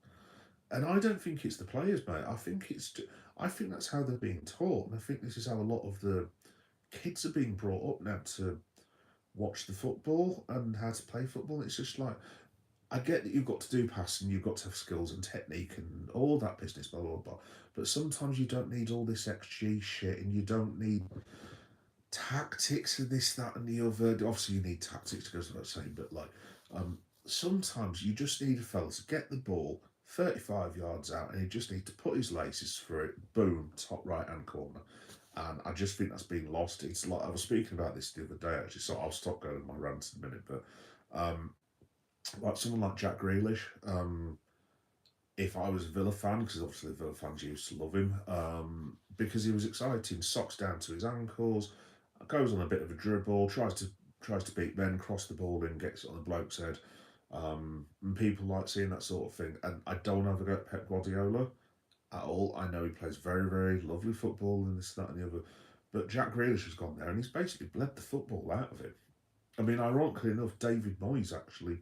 Speaker 1: And I don't think it's the players, mate. I think that's how they're being taught, and I think this is how a lot of the kids are being brought up now to watch the football and how to play football. It's just like, I get that you've got to do passing, you've got to have skills and technique and all that business, blah blah blah. But sometimes you don't need all this XG shit, and you don't need tactics and this, that, and the other. Obviously, you need tactics, to go without saying, but like, um, sometimes you just need a fella to get the ball 35 yards out, and he just need to put his laces through it. Boom, top right hand corner. And I just think that's been lost. It's like I was speaking about this the other day, actually, so I'll stop going on my rant in a minute. But um, like someone like Jack Grealish, if I was a Villa fan, because obviously Villa fans used to love him, because he was exciting, socks down to his ankles, goes on a bit of a dribble, tries to beat men, cross the ball in, gets it on the bloke's head. And people like seeing that sort of thing. And I don't have a go at Pep Guardiola at all. I know he plays very, very lovely football and this, that, and the other. But Jack Grealish has gone there and he's basically bled the football out of it. I mean, ironically enough, David Moyes actually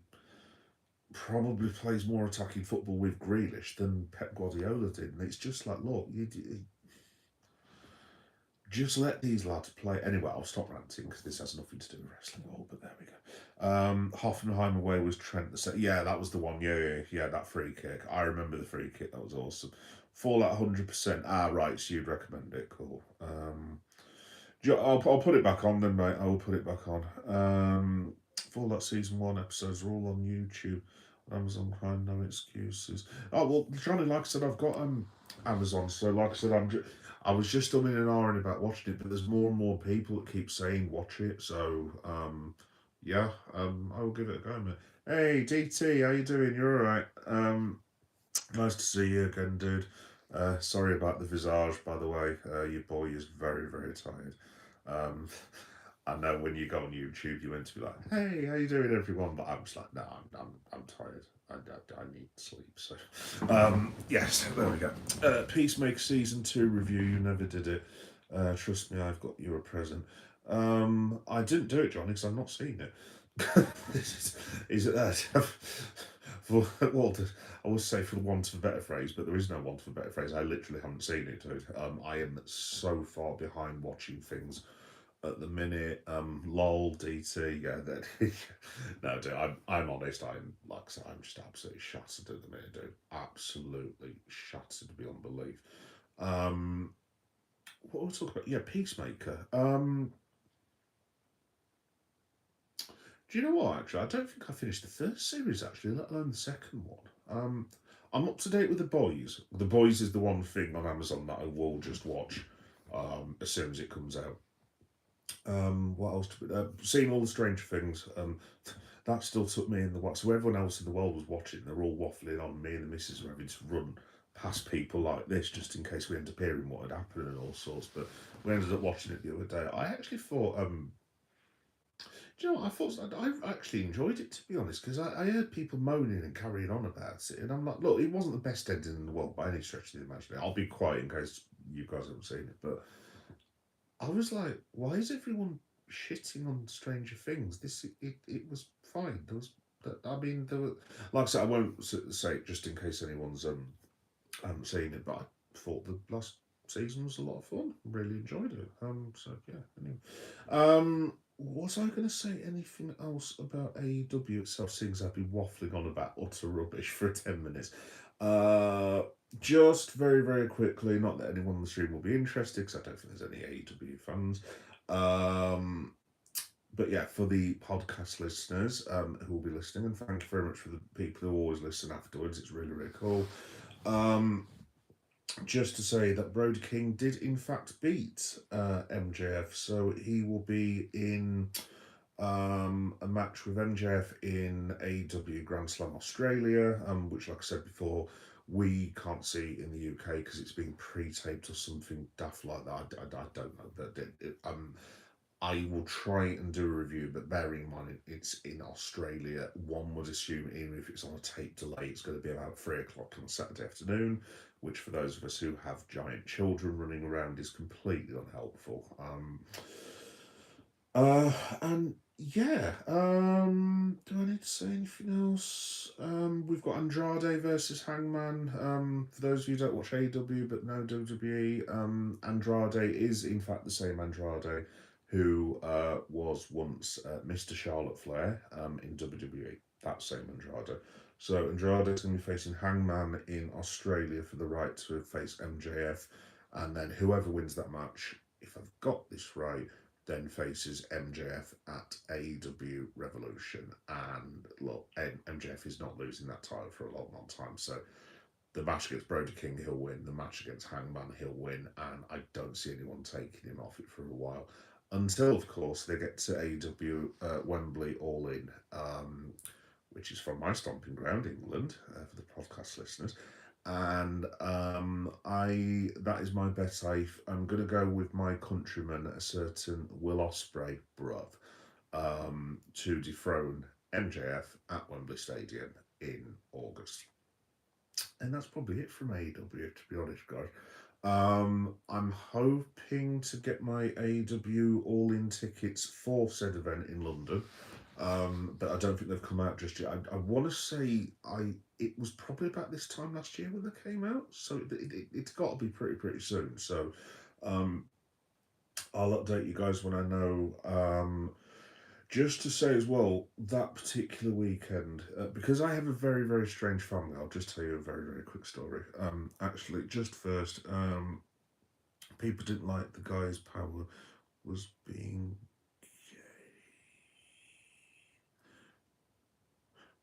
Speaker 1: probably plays more attacking football with Grealish than Pep Guardiola did, and it's just like, look, you just let these lads play. Anyway, I'll stop ranting because this has nothing to do with wrestling at all. But there we go. Hoffenheim away was Trent the set. Yeah, that was the one. Yeah. That free kick. I remember the free kick. That was awesome. Fallout 100%. Ah, right. So you'd recommend it. Cool. I'll put it back on then, mate. I will put it back on. Fallout season 1 episodes are all on YouTube. Amazon Prime, no excuses. Oh well, Johnny, like I said, I've got Amazon, so like I said, I was just umming and ahhing about watching it, but there's more and more people that keep saying watch it, so yeah, I will give it a go, mate. Hey DT, how you doing? You're alright. Nice to see you again, dude. Sorry about the visage, by the way. Your boy is very, very tired. Um, I know when you go on YouTube, you're meant to be like, "Hey, how you doing, everyone?" But I'm just like, "No, I'm tired. I need sleep." So, yes, there we go. Peacemaker season 2 review. You never did it. Trust me, I've got you a present. I didn't do it, Johnny, because I've not seen it. Is it that? Well, I would say for the want of a better phrase, but there is no want of a better phrase. I literally haven't seen it, dude. I am so far behind watching things at the minute. Lol, DT, yeah. No, dude. I'm honest. I'm like I said, I'm just absolutely shattered at the minute, dude. Absolutely shattered beyond belief. Um, what are we talking about? Yeah, Peacemaker. Do you know what? Actually, I don't think I finished the first series. Actually, let alone the second one. I'm up to date with the boys. The boys is the one thing on Amazon that I will just watch as soon as it comes out. What else? Seeing all the Stranger Things. That still took me in the watch. So everyone else in the world was watching. They're all waffling on. Me and the missus were having to run past people like this just in case we end up hearing what had happened and all sorts. But we ended up watching it the other day. I actually thought. Do you know what? I actually enjoyed it, to be honest, because I heard people moaning and carrying on about it, and I'm like, look, it wasn't the best ending in the world by any stretch of the imagination. I'll be quiet in case you guys haven't seen it, but I was like, why is everyone shitting on Stranger Things? It was fine. I mean, there were, like I said, I won't say it just in case anyone's haven't seen it, but I thought the last season was a lot of fun. Really enjoyed it. So yeah. Anyway, was I going to say anything else about AEW itself? Seeing as I've been waffling on about utter rubbish for 10 minutes. Uh, just very, very quickly, not that anyone on the stream will be interested, because I don't think there's any AEW fans. But yeah, for the podcast listeners who will be listening, and thank you very much for the people who always listen afterwards. It's really, really cool. Just to say that Brody King did in fact beat MJF, so he will be in a match with MJF in AEW Grand Slam Australia, which, like I said before, we can't see in the UK because it's been pre-taped or something daft like that. I don't know, but I will try and do a review, but bearing in mind it's in Australia, one would assume even if it's on a tape delay, it's going to be about 3 o'clock on Saturday afternoon, which for those of us who have giant children running around is completely unhelpful. And yeah, do I need to say anything else? We've got Andrade versus Hangman. For those of you who don't watch AEW but know WWE, Andrade is in fact the same Andrade who was once Mr. Charlotte Flair in WWE. That same Andrade. So Andrade is going to be facing Hangman in Australia for the right to face MJF, and then whoever wins that match, if I've got this right, then faces MJF at AEW Revolution. And look, MJF is not losing that title for a long, long time. So the match against Brody King, he'll win. The match against Hangman, he'll win. And I don't see anyone taking him off it for a while. Until, of course, they get to AEW Wembley All In, which is from my stomping ground, England, for the podcast listeners. And that is my bet. I'm going to go with my countryman, a certain Will Ospreay, bruv, to dethrone MJF at Wembley Stadium in August. And that's probably it from AEW, to be honest, guys. I'm hoping to get my AEW all-in tickets for said event in London. but I don't think they've come out just yet. I want to say it was probably about this time last year when they came out, so it's got to be pretty soon. So um, I'll update you guys when I know. Just to say as well, that particular weekend, because I have a very strange family, I'll just tell you a very quick story. Actually, just first, people didn't like the guy's power was being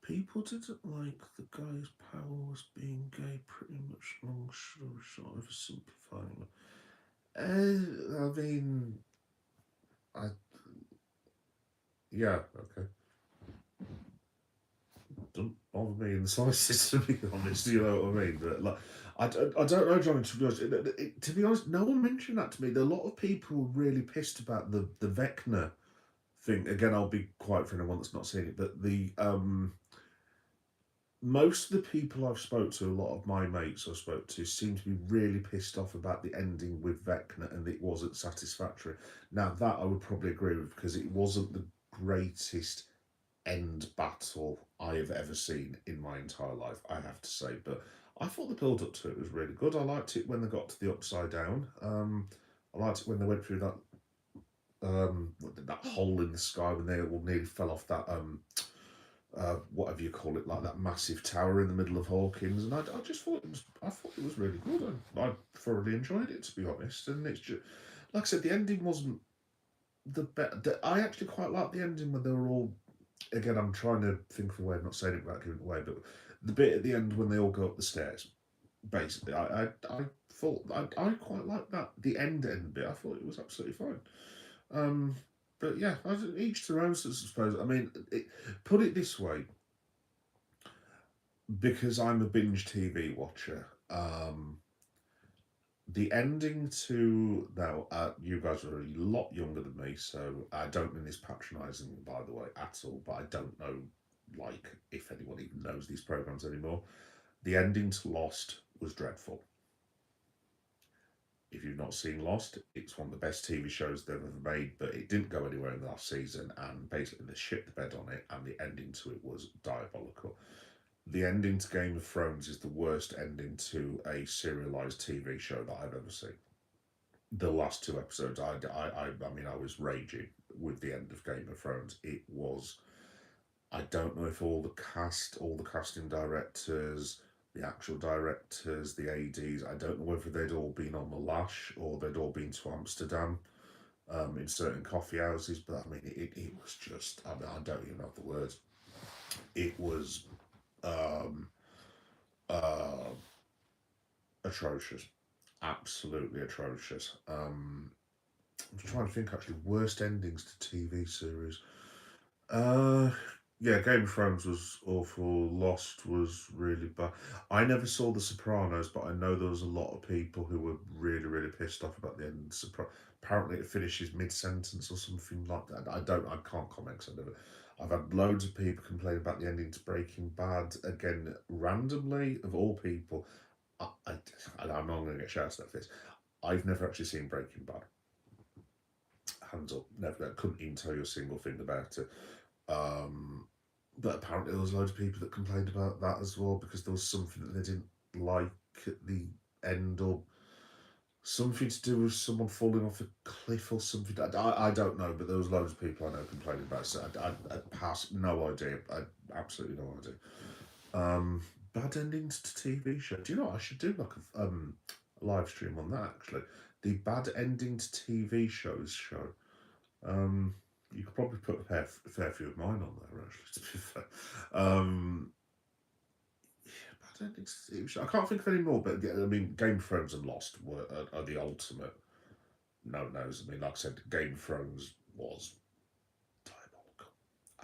Speaker 1: People didn't like the guy's power was being gay, pretty much long story short, oversimplifying. I mean, I yeah, okay. Don't bother me in the slightest, to be honest. You know what I mean? But like, I don't know, Johnny. To be honest, to be honest, no one mentioned that to me. A lot of people were really pissed about the Vecna thing. Again, I'll be quiet for anyone that's not seen it, but the most of the people I've spoke to, a lot of my mates I spoke to, seem to be really pissed off about the ending with Vecna and it wasn't satisfactory. Now that I would probably agree with because it wasn't the greatest end battle I have ever seen in my entire life, I have to say. But I thought the build up to it was really good. I liked it when they got to the upside down. I liked it when they went through that hole in the sky when they all nearly fell off that whatever you call it, like that massive tower in the middle of Hawkins, and I just thought it was really good. I thoroughly enjoyed it, to be honest. And it's just like I said, the ending wasn't the best. I actually quite liked the ending when they were all. Again, I'm trying to think of a way of not saying it without giving it away, but the bit at the end when they all go up the stairs, basically, I thought I quite liked that. The end bit, I thought it was absolutely fine. Um, but yeah, each their own, I suppose. I mean, put it this way, because I'm a binge TV watcher, the ending to now, you guys are a lot younger than me, so I don't mean this patronising, by the way, at all. But I don't know, like, if anyone even knows these programs anymore. The ending to Lost was dreadful. If you've not seen Lost, it's one of the best TV shows they've ever made, but it didn't go anywhere in the last season, and basically they shit the bed on it, and the ending to it was diabolical. The ending to Game of Thrones is the worst ending to a serialized TV show that I've ever seen. The last two episodes, I mean, I was raging with the end of Game of Thrones. It was. I don't know if all the casting directors, the actual directors, the ADs. I don't know whether they'd all been on the lash or they'd all been to Amsterdam in certain coffee houses. But I mean, it was just. I mean, I don't even know the words. It was. Um, uh, Atrocious, absolutely atrocious. I'm trying to think actually worst endings to TV series. Uh, yeah, Game of Thrones was awful. Lost was really bad. I never saw The Sopranos, but I know there was a lot of people who were really pissed off about the end. Apparently, it finishes mid sentence or something like that. I can't comment because I never. I've had loads of people complain about the ending to Breaking Bad again randomly of all people. I, I'm not going to get shouted at this. I've never actually seen Breaking Bad. Hands up, never. I couldn't even tell you a single thing about it. Um, but apparently there was loads of people that complained about that as well because there was something that they didn't like at the end or something to do with someone falling off a cliff or something. I don't know, but there was loads of people I know complaining about it. So I pass, no idea. I absolutely no idea. Um, Bad endings to TV show. Do you know what? I should do like a live stream on that actually. The bad ending to TV shows show. Um, you could probably put a fair few of mine on there actually. To be fair, yeah, bad endings to TV show. I can't think of any more, but yeah, I mean, Game of Thrones and Lost are the ultimate no nos. I mean, like I said, Game of Thrones was diabolical,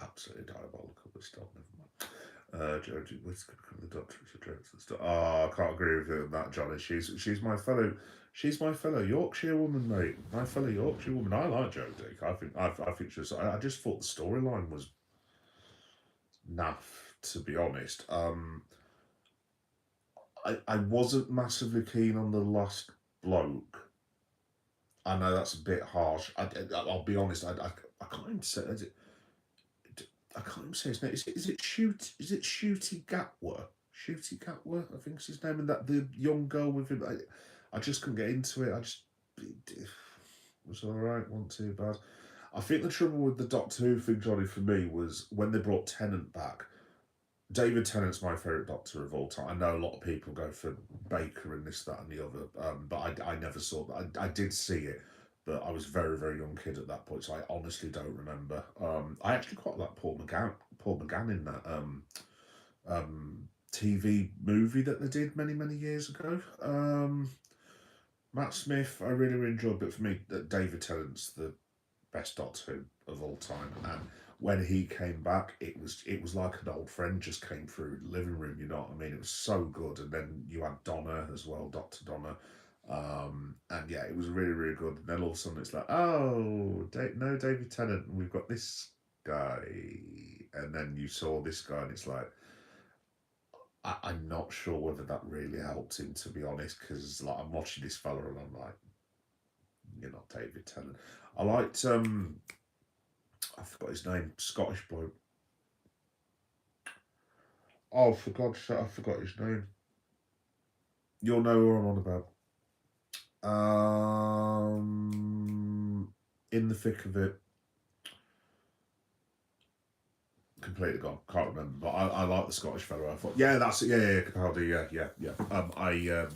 Speaker 1: absolutely diabolical, but still, never mind. Georgie Whittaker become the Doctor of Jokes and stuff. Oh, I can't agree with you on that, Johnny. She's my fellow Yorkshire woman, mate. My fellow Yorkshire woman. I like Jodie. I think she's. I just thought the storyline was naff, to be honest. I wasn't massively keen on the last bloke. I know that's a bit harsh. I'll be honest. I can't even say it. I can't even say his name. Is it Shooty Gatwa? Shooty Gatwa, I think is his name, and that the young girl with him. I just couldn't get into it. It was all right, wasn't too bad. I think the trouble with the Doctor Who thing, Johnny, for me was when they brought Tennant back. David Tennant's my favourite Doctor of all time. I know a lot of people go for Baker and this, that, and the other, but I never saw that. I did see it, but I was a very, very young kid at that point, so I honestly don't remember. I actually quite like Paul McGann in that TV movie that they did many, many years ago. Matt Smith, I really, really enjoyed, but for me, David Tennant's the best Doctor Who of all time. And when he came back, it was like an old friend just came through the living room. You know what I mean? It was so good. And then you had Donna as well, Doctor Donna. And yeah, it was really, really good. And then all of a sudden it's like, oh, no David Tennant, and we've got this guy. And then you saw this guy, and it's like, I'm not sure whether that really helped him, to be honest, because like I'm watching this fella and I'm like, you're not David Tennant. I liked I forgot his name, Scottish bloke. Oh, for God's sake, I forgot his name. You'll know who I'm on about. In the thick of it, completely gone. Can't remember, but I like the Scottish fellow. I thought, yeah, that's it. Yeah, Capaldi. Yeah.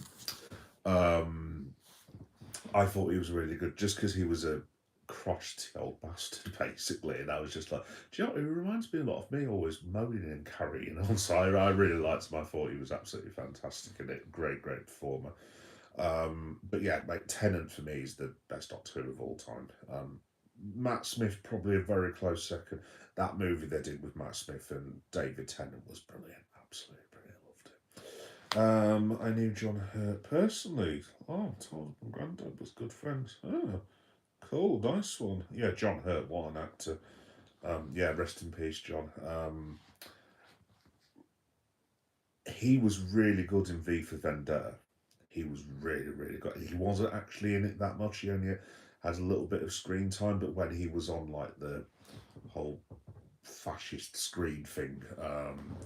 Speaker 1: I thought he was really good just because he was a crotchety old bastard, basically. And I was just like, do you know what? He reminds me a lot of me, always moaning and carrying on. So I really liked him. I thought he was absolutely fantastic in it. Great, great performer. But yeah, like Tennant for me is the best Doctor Who of all time. Matt Smith probably a very close second. That movie they did with Matt Smith and David Tennant was brilliant. Absolutely brilliant. Loved it. I knew John Hurt personally. Oh, told my granddad was good friends. Oh, cool, nice one. Yeah, John Hurt, what an actor. Yeah, rest in peace, John. He was really good in V for Vendetta. He was really, really good. He wasn't actually in it that much. He only has a little bit of screen time, but when he was on like the whole fascist screen thing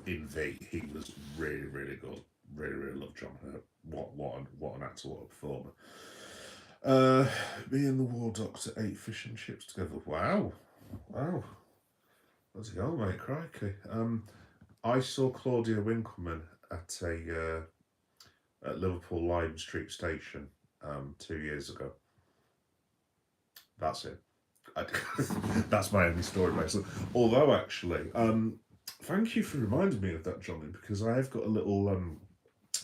Speaker 1: in V, he was really, really good. Really, really love John Hurt. What an actor, what a performer. Me and the War Doctor ate fish and chips together. Wow. Wow. Let's go, mate. Crikey. I saw Claudia Winkleman at a at Liverpool Lime Street Station 2 years ago. That's it. I, that's my only story, basically. Although, actually, thank you for reminding me of that, Johnny, because I have got a little.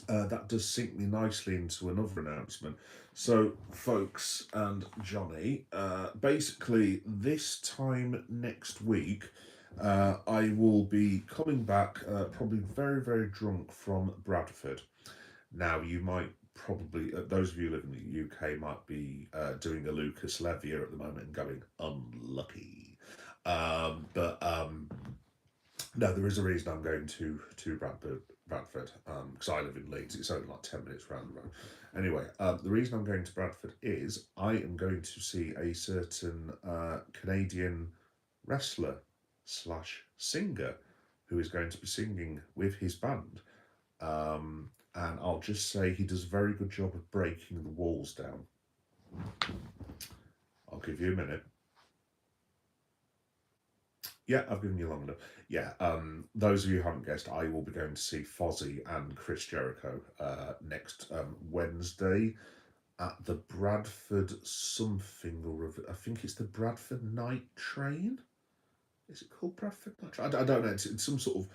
Speaker 1: That does sync me nicely into another announcement. So, folks and Johnny, basically, this time next week, I will be coming back, probably very, very drunk from Bradford. Now, you might probably, those of you living in the UK might be doing a Lucas Levier at the moment and going, unlucky. But no, there is a reason I'm going to Bradford, because I live in Leeds. It's only like 10 minutes round the road. Anyway, the reason I'm going to Bradford is I am going to see a certain Canadian wrestler slash singer who is going to be singing with his band. And I'll just say he does a very good job of breaking the walls down. I'll give you a minute. Yeah, I've given you long enough. Yeah, those of you who haven't guessed, I will be going to see Fozzy and Chris Jericho next Wednesday at the Bradford something or other. I think it's the Bradford Night Train. Is it called Bradford Night Train? I don't know. It's some sort of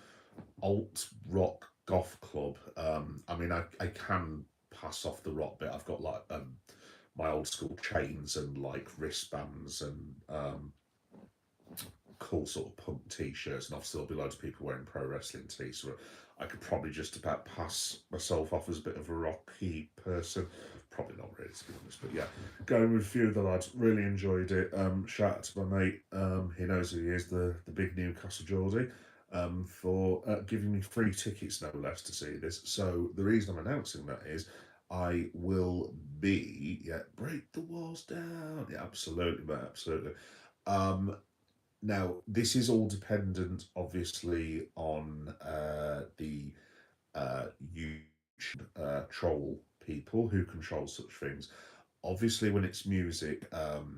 Speaker 1: alt rock goth club. I mean, I can pass off the rock bit. I've got like my old school chains and like wristbands and cool sort of punk t-shirts, and obviously there'll be loads of people wearing pro wrestling tees, so I could probably just about pass myself off as a bit of a rocky person. Probably not really, to be honest, but yeah, going with a few of the lads, really enjoyed it. Shout out to my mate, he knows who he is, the big Newcastle Geordie, for giving me free tickets, no less, to see this. So the reason I'm announcing that is I will be, break the walls down. Yeah, absolutely, mate, absolutely. Now, this is all dependent, obviously, on the YouTube troll people who control such things. Obviously, when it's music,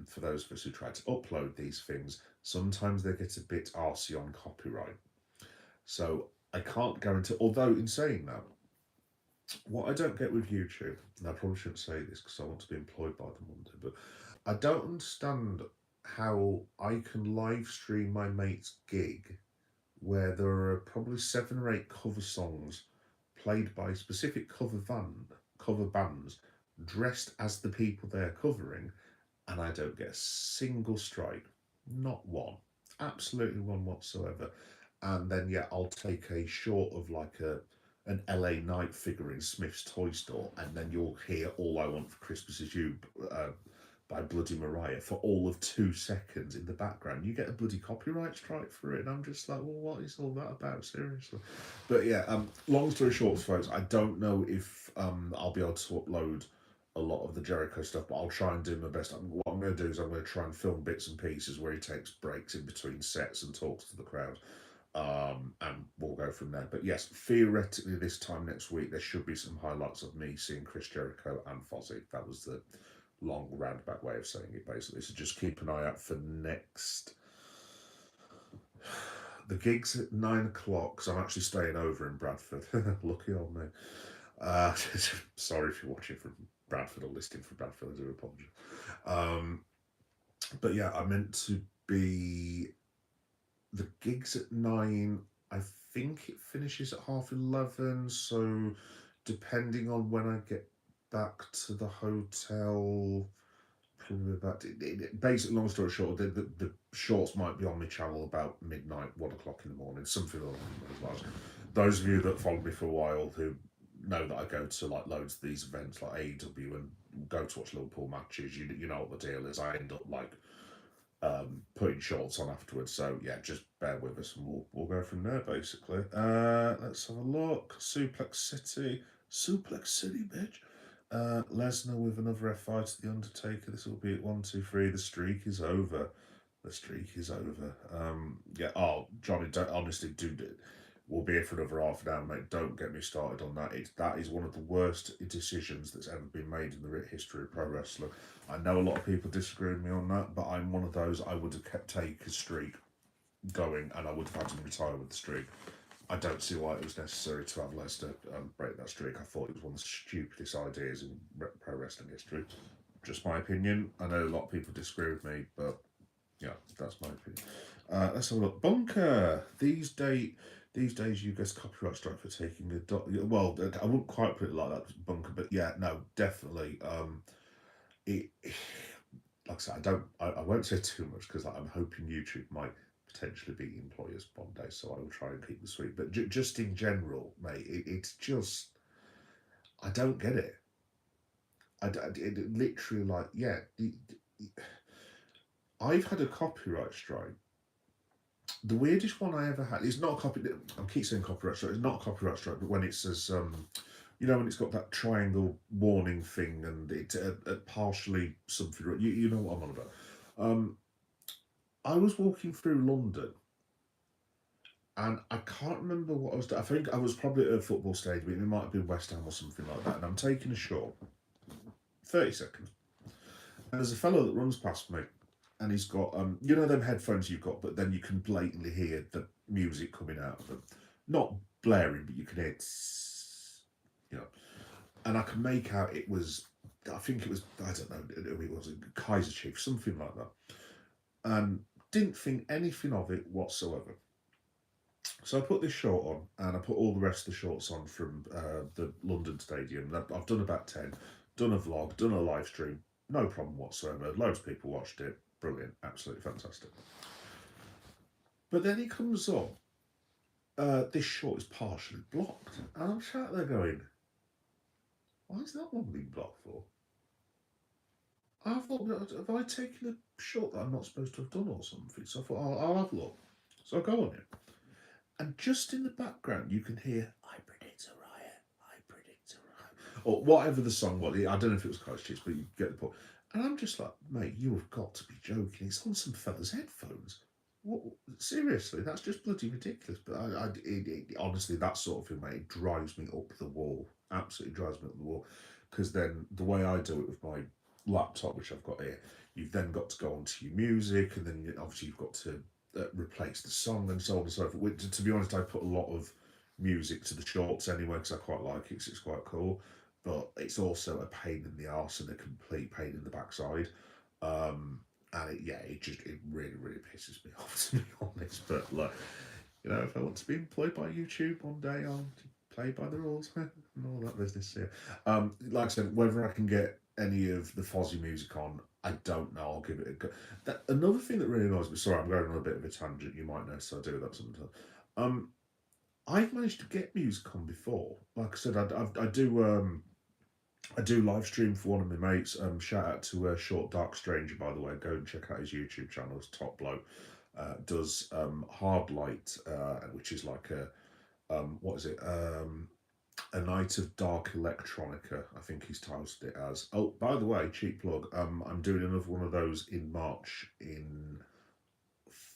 Speaker 1: for those of us who try to upload these things, sometimes they get a bit arsy on copyright. So I can't guarantee. Although, in saying that, what I don't get with YouTube, and I probably shouldn't say this because I want to be employed by them one day, but I don't understand how I can live stream my mate's gig where there are probably 7 or 8 cover songs played by specific cover bands dressed as the people they're covering, and I don't get a single strike, not one, absolutely one whatsoever. And then yeah, I'll take a short of like a an LA Night figure in Smith's toy store, and then you'll hear "All I Want for Christmas Is You" uh, by Bloody Mariah for all of 2 seconds in the background. You get a bloody copyright strike for it, and I'm just like, well, what is all that about? Seriously. But yeah, long story short, folks, I don't know if I'll be able to upload a lot of the Jericho stuff, but I'll try and do my best. What I'm going to do is I'm going to try and film bits and pieces where he takes breaks in between sets and talks to the crowd, and we'll go from there. But yes, theoretically, this time next week there should be some highlights of me seeing Chris Jericho and Fozzy. That was the long roundabout way of saying it, basically. So just keep an eye out for next. The gig's at 9 o'clock, because I'm actually staying over in Bradford. Lucky old me. Sorry if you're watching from Bradford or listening from Bradford. I do apologise. But yeah, I meant to be. The gig's at 9. I think it finishes at 11:30. So depending on when I get back to the hotel, probably about basically, long story short, the shorts might be on my channel about midnight, 1 o'clock in the morning, something along those lines. Those of you that followed me for a while who know that I go to like loads of these events like AEW and go to watch Liverpool matches, you know what the deal is. I end up like putting shorts on afterwards. So yeah, just bear with us and we'll go from there basically. Let's have a look. Suplex City, bitch. Lesnar with another F5 to the Undertaker. This will be at 1, 2, 3. The streak is over. The streak is over. Yeah. Oh, Johnny, don't honestly do it. We'll be here for another half an hour, mate. Don't get me started on that. That is one of the worst decisions that's ever been made in the history of pro wrestling. I know a lot of people disagree with me on that, but I'm one of those. I would have kept Taker's streak going, and I would have had him retire with the streak. I don't see why it was necessary to have Lesnar break that streak. I thought it was one of the stupidest ideas in pro wrestling history. Just my opinion. I know a lot of people disagree with me, but yeah, that's my opinion. Let's have a look. Bunker. These days, you get copyright strike for taking a well. I wouldn't quite put it like that, Bunker, but yeah, no, definitely. It, like I said, I won't say too much because I'm hoping YouTube might potentially be employers one day, so I will try and keep the sweet. But just in general, mate, it's just I don't get it. It literally like yeah. I've had a copyright strike. The weirdest one I ever had is not a copy. I keep saying copyright strike. It's not a copyright strike, but when it says when it's got that triangle warning thing and it's partially something. You know what I'm on about. I was walking through London and I can't remember what I was doing. I think I was probably at a football stadium. It might have been West Ham or something like that. And I'm taking a shot, 30 seconds. And there's a fellow that runs past me and he's got, them headphones you've got, but then you can blatantly hear the music coming out of them. Not blaring, but you can hear, and I can make out it was, I think it was, I don't know who it was, Kaiser Chief, something like that. And didn't think anything of it whatsoever. So I put this short on, and I put all the rest of the shorts on from the London Stadium. I've done about 10, done a vlog, done a live stream, no problem whatsoever. Loads of people watched it, brilliant, absolutely fantastic. But then he comes on, this short is partially blocked, and I'm sat there going, why is that one being blocked for? I thought, have I taken a shot that I'm not supposed to have done or something? So I thought, I'll have a look. So I go on it. And just in the background, you can hear, I predict a riot, I predict a riot. Or whatever the song was. I don't know if it was Christ Cheese, but you get the point. And I'm just like, mate, you have got to be joking. It's on some fella's headphones. What, seriously, that's just bloody ridiculous. But honestly, that sort of thing, mate, it drives me up the wall. Absolutely drives me up the wall. Because then the way I do it with my laptop, which I've got here, you've then got to go onto your music, and then obviously you've got to replace the song and so on and so forth. To be honest, I put a lot of music to the shorts anyway because I quite like it. 'Cause it's quite cool, but it's also a pain in the arse and a complete pain in the backside. Um, and it really really pisses me off, to be honest. But look, if I want to be employed by YouTube one day, I'll play by the rules and all that business. Yeah. Like I said, whether I can get any of the Fozzy music on, I don't know. I'll give it a go. Another thing that really annoys me. Sorry, I'm going on a bit of a tangent. You might notice I do that sometimes. Um, I've managed to get music on before. Like I said, I do. I do live stream for one of my mates. Shout out to Short Dark Stranger, by the way. Go and check out his YouTube channel. It's top bloke. Does Hard Light, which is like a what is it? A Night of Dark Electronica. I think he's titled it as. Oh, by the way, cheap plug. I'm doing another one of those in March in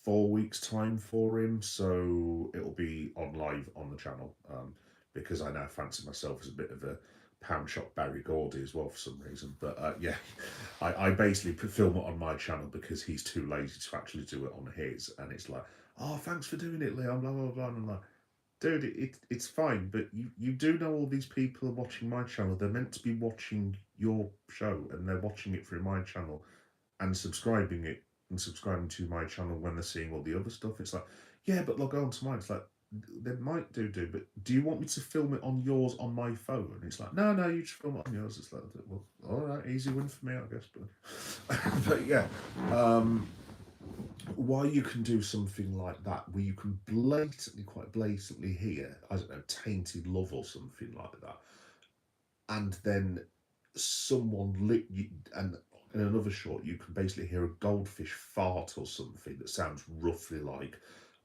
Speaker 1: 4 weeks' time for him, so it'll be on live on the channel. Because I now fancy myself as a bit of a pound shop Barry Gordy as well for some reason. But yeah, I basically film it on my channel because he's too lazy to actually do it on his, and it's like, oh, thanks for doing it, Leon. Blah blah blah. And I'm like, dude, it's fine, but you do know all these people are watching my channel. They're meant to be watching your show, and they're watching it through my channel and subscribing to my channel when they're seeing all the other stuff. It's like, yeah, but log on to mine. It's like, they might do, but do you want me to film it on yours on my phone? And it's like, no, you just film it on yours. It's like, well, all right, easy win for me, I guess. But but yeah, why you can do something like that where you can quite blatantly hear, I don't know, tainted love or something like that, and then someone lit you, and in another shot you can basically hear a goldfish fart or something that sounds roughly like,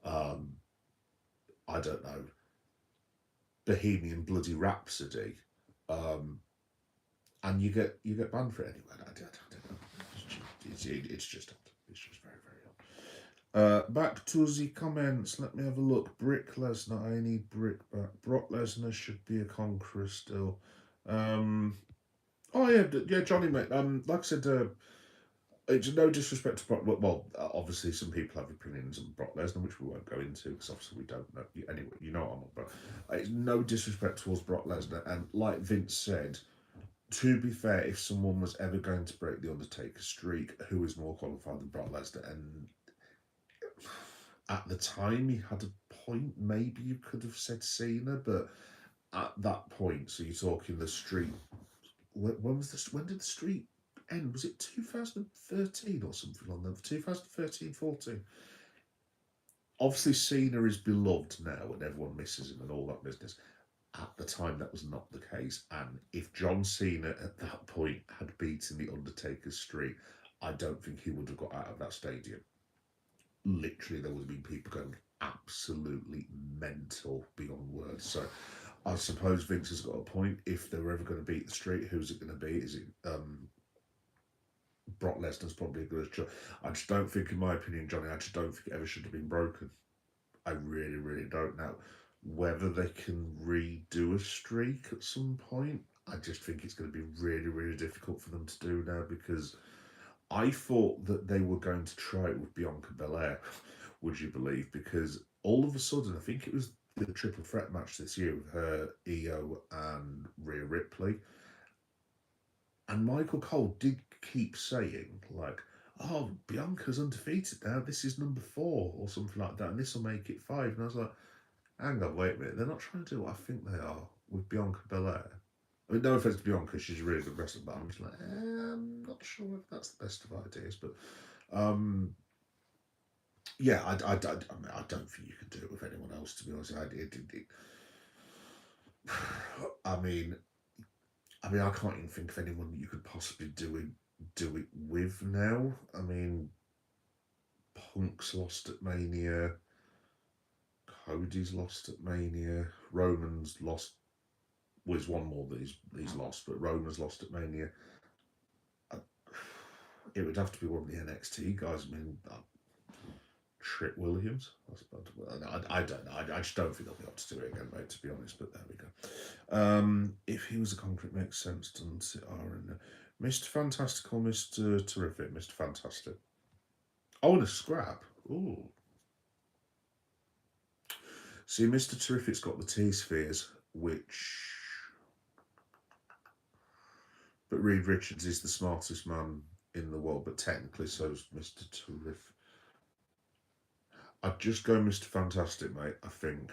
Speaker 1: um, I don't know, Bohemian Bloody Rhapsody, um, and you get banned for it anyway. I don't know. It's just very very odd. Back to the comments. Let me have a look. Brick Lesnar. I need Brick back. Brock Lesnar should be a conqueror still. Oh yeah, Johnny mate. Like I said, it's no disrespect to Brock. Well, obviously some people have opinions on Brock Lesnar, which we won't go into because obviously we don't know. Anyway, you know what I'm on about. It's no disrespect towards Brock Lesnar, and like Vince said, to be fair, if someone was ever going to break the Undertaker streak, who is more qualified than Brock Lesnar? And at the time, he had a point. Maybe you could have said Cena, but at that point, so you're talking the streak. When was this? When did the streak end? Was it 2013 or something on that? 2013, 14. Obviously, Cena is beloved now and everyone misses him and all that business. At the time, that was not the case. And if John Cena at that point had beaten The Undertaker's streak, I don't think he would have got out of that stadium. Literally, there would have been people going absolutely mental beyond words. So I suppose Vince has got a point. If they were ever going to beat the streak, who's it going to be? Is it Brock Lesnar's probably a good choice. I just don't think, in my opinion, Johnny, I just don't think it ever should have been broken. I really, really don't know. Whether they can redo a streak at some point, I just think it's going to be really, really difficult for them to do now because I thought that they were going to try it with Bianca Belair, would you believe? Because all of a sudden, I think it was the triple threat match this year with her, Io, and Rhea Ripley. And Michael Cole did keep saying, like, oh, Bianca's undefeated now. This is number 4 or something like that. And this will make it 5. And I was like, hang on, wait a minute. They're not trying to do what I think they are with Bianca Belair. I mean, no offense to Bianca, she's a really good wrestler, but I'm just like, I'm not sure if that's the best of ideas. But yeah, I don't think you can do it with anyone else, to be honest. I mean, I can't even think of anyone that you could possibly do it with now. I mean, Punk's lost at Mania. Cody's lost at Mania. Roman's lost. Well, there's one more that he's lost, but Roman's lost at Mania. It would have to be one of the NXT guys. I mean, Trick Williams. I don't know. I just don't think they'll be able to do it again, mate, to be honest, but there we go. If he was a concrete, makes sense, doesn't it? Mr. Fantastic or Mr. Terrific? Mr. Fantastic. Oh, and a scrap. Ooh. See, Mr. Terrific's got the T-spheres, which... But Reed Richards is the smartest man in the world, but technically so's Mr. Terrific. I'd just go Mr. Fantastic, mate, I think,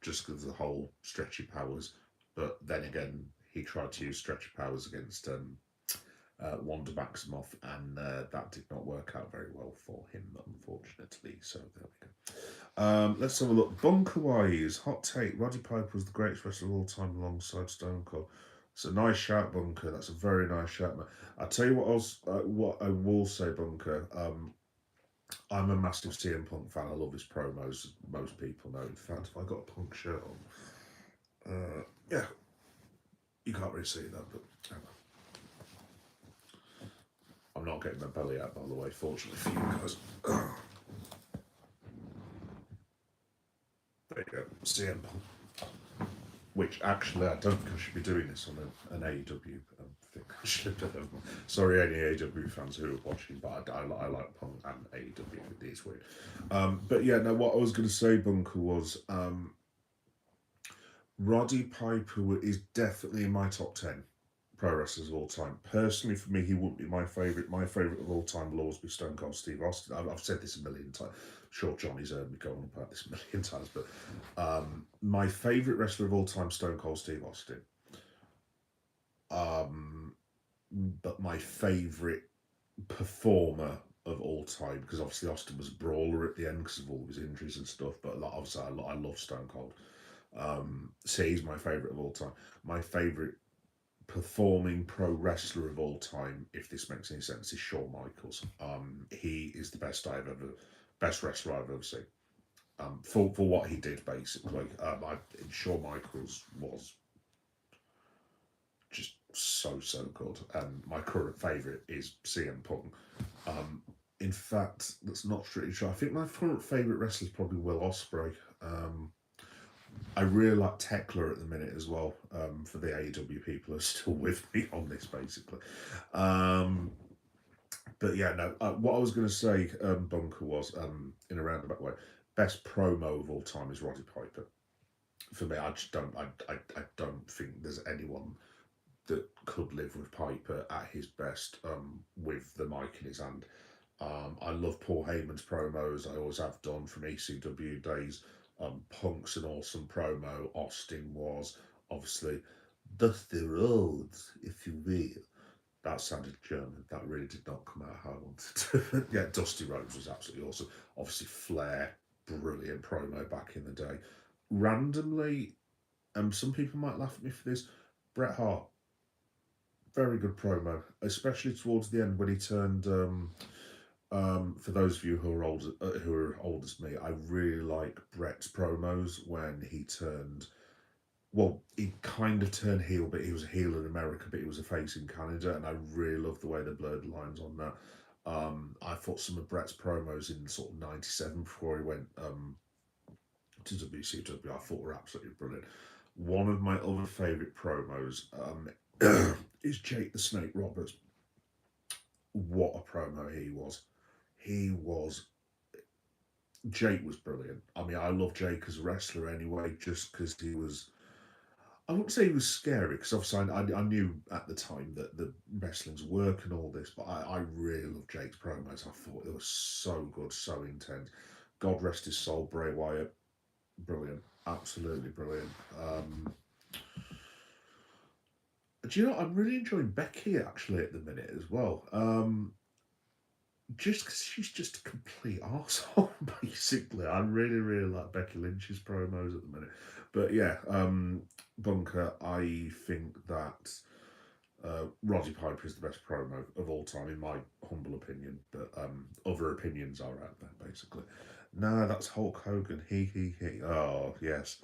Speaker 1: just because of the whole stretchy powers. But then again, he tried to use stretchy powers against Wanda Maximoff, and that did not work out very well for him, unfortunately. So there we go. Let's have a look. Bunker-wise, hot take. Roddy Piper was the greatest wrestler of all time alongside Stone Cold. It's a nice shout, Bunker. That's a very nice shout, man. I'll tell you what I will say, Bunker. I'm a massive CM Punk fan. I love his promos, most people know. In fact, if I got a Punk shirt on, yeah, you can't really see that, but I'm not getting my belly out, by the way, fortunately for you guys. There you go, CM Punk. Which, actually, I don't think I should be doing this on an AEW thing. I should have. Sorry, any AEW fans who are watching, but I like Punk and AEW. It is weird. But yeah, no, what I was going to say, Bunker, was Roddy Piper is definitely in my top 10 pro wrestlers of all time. Personally, for me, he wouldn't be my favourite. My favourite of all time will always be Stone Cold Steve Austin. I've said this a million times. I'm sure Johnny's heard me go on about this a million times, but my favourite wrestler of all time, Stone Cold Steve Austin. But my favourite performer of all time, because obviously Austin was a brawler at the end because of all of his injuries and stuff, but obviously I love Stone Cold. So he's my favourite of all time. My favourite performing pro wrestler of all time, if this makes any sense, is Shawn Michaels. He is the best wrestler I've ever seen. For what he did, basically. Shawn Michaels was just so good. My current favourite is CM Punk. In fact, that's not strictly true. I think my current favourite wrestler is probably Will Ospreay. I really like Tekla at the minute as well, for the AEW people who are still with me on this, basically. But yeah, no, what I was going to say, Bunker, was, in a roundabout way, best promo of all time is Roddy Piper. For me, I don't think there's anyone that could live with Piper at his best, with the mic in his hand. I love Paul Heyman's promos. I always have done from ECW days. Punk's an awesome promo. Austin was, obviously, Dusty Rhodes, if you will. That sounded German. That really did not come out how I wanted to. Yeah, Dusty Rhodes was absolutely awesome. Obviously, Flair, brilliant promo back in the day. Randomly, some people might laugh at me for this, Bret Hart, very good promo, especially towards the end when he turned... for those of you who are old as me, I really like Bret's promos when he turned... Well, he kind of turned heel, but he was a heel in America, but he was a face in Canada, and I really love the way they blurred the lines on that. I thought some of Bret's promos in sort of 97 before he went to WCW, I thought were absolutely brilliant. One of my other favourite promos is Jake the Snake Roberts. What a promo he was. Jake was brilliant. I mean, I love Jake as a wrestler anyway, just because he was... I wouldn't say he was scary, because obviously I knew at the time that the wrestling's work and all this, but I really love Jake's promos. I thought they were so good, so intense. God rest his soul, Bray Wyatt. Brilliant. Absolutely brilliant. Do you know, I'm really enjoying Becky, actually, at the minute as well. Just because she's just a complete arsehole, basically. I really like Becky Lynch's promos at the minute. But yeah, Bunker, I think that Roddy Piper is the best promo of all time, in my humble opinion. But other opinions are out there, basically. Nah, that's Hulk Hogan. He. Oh, yes.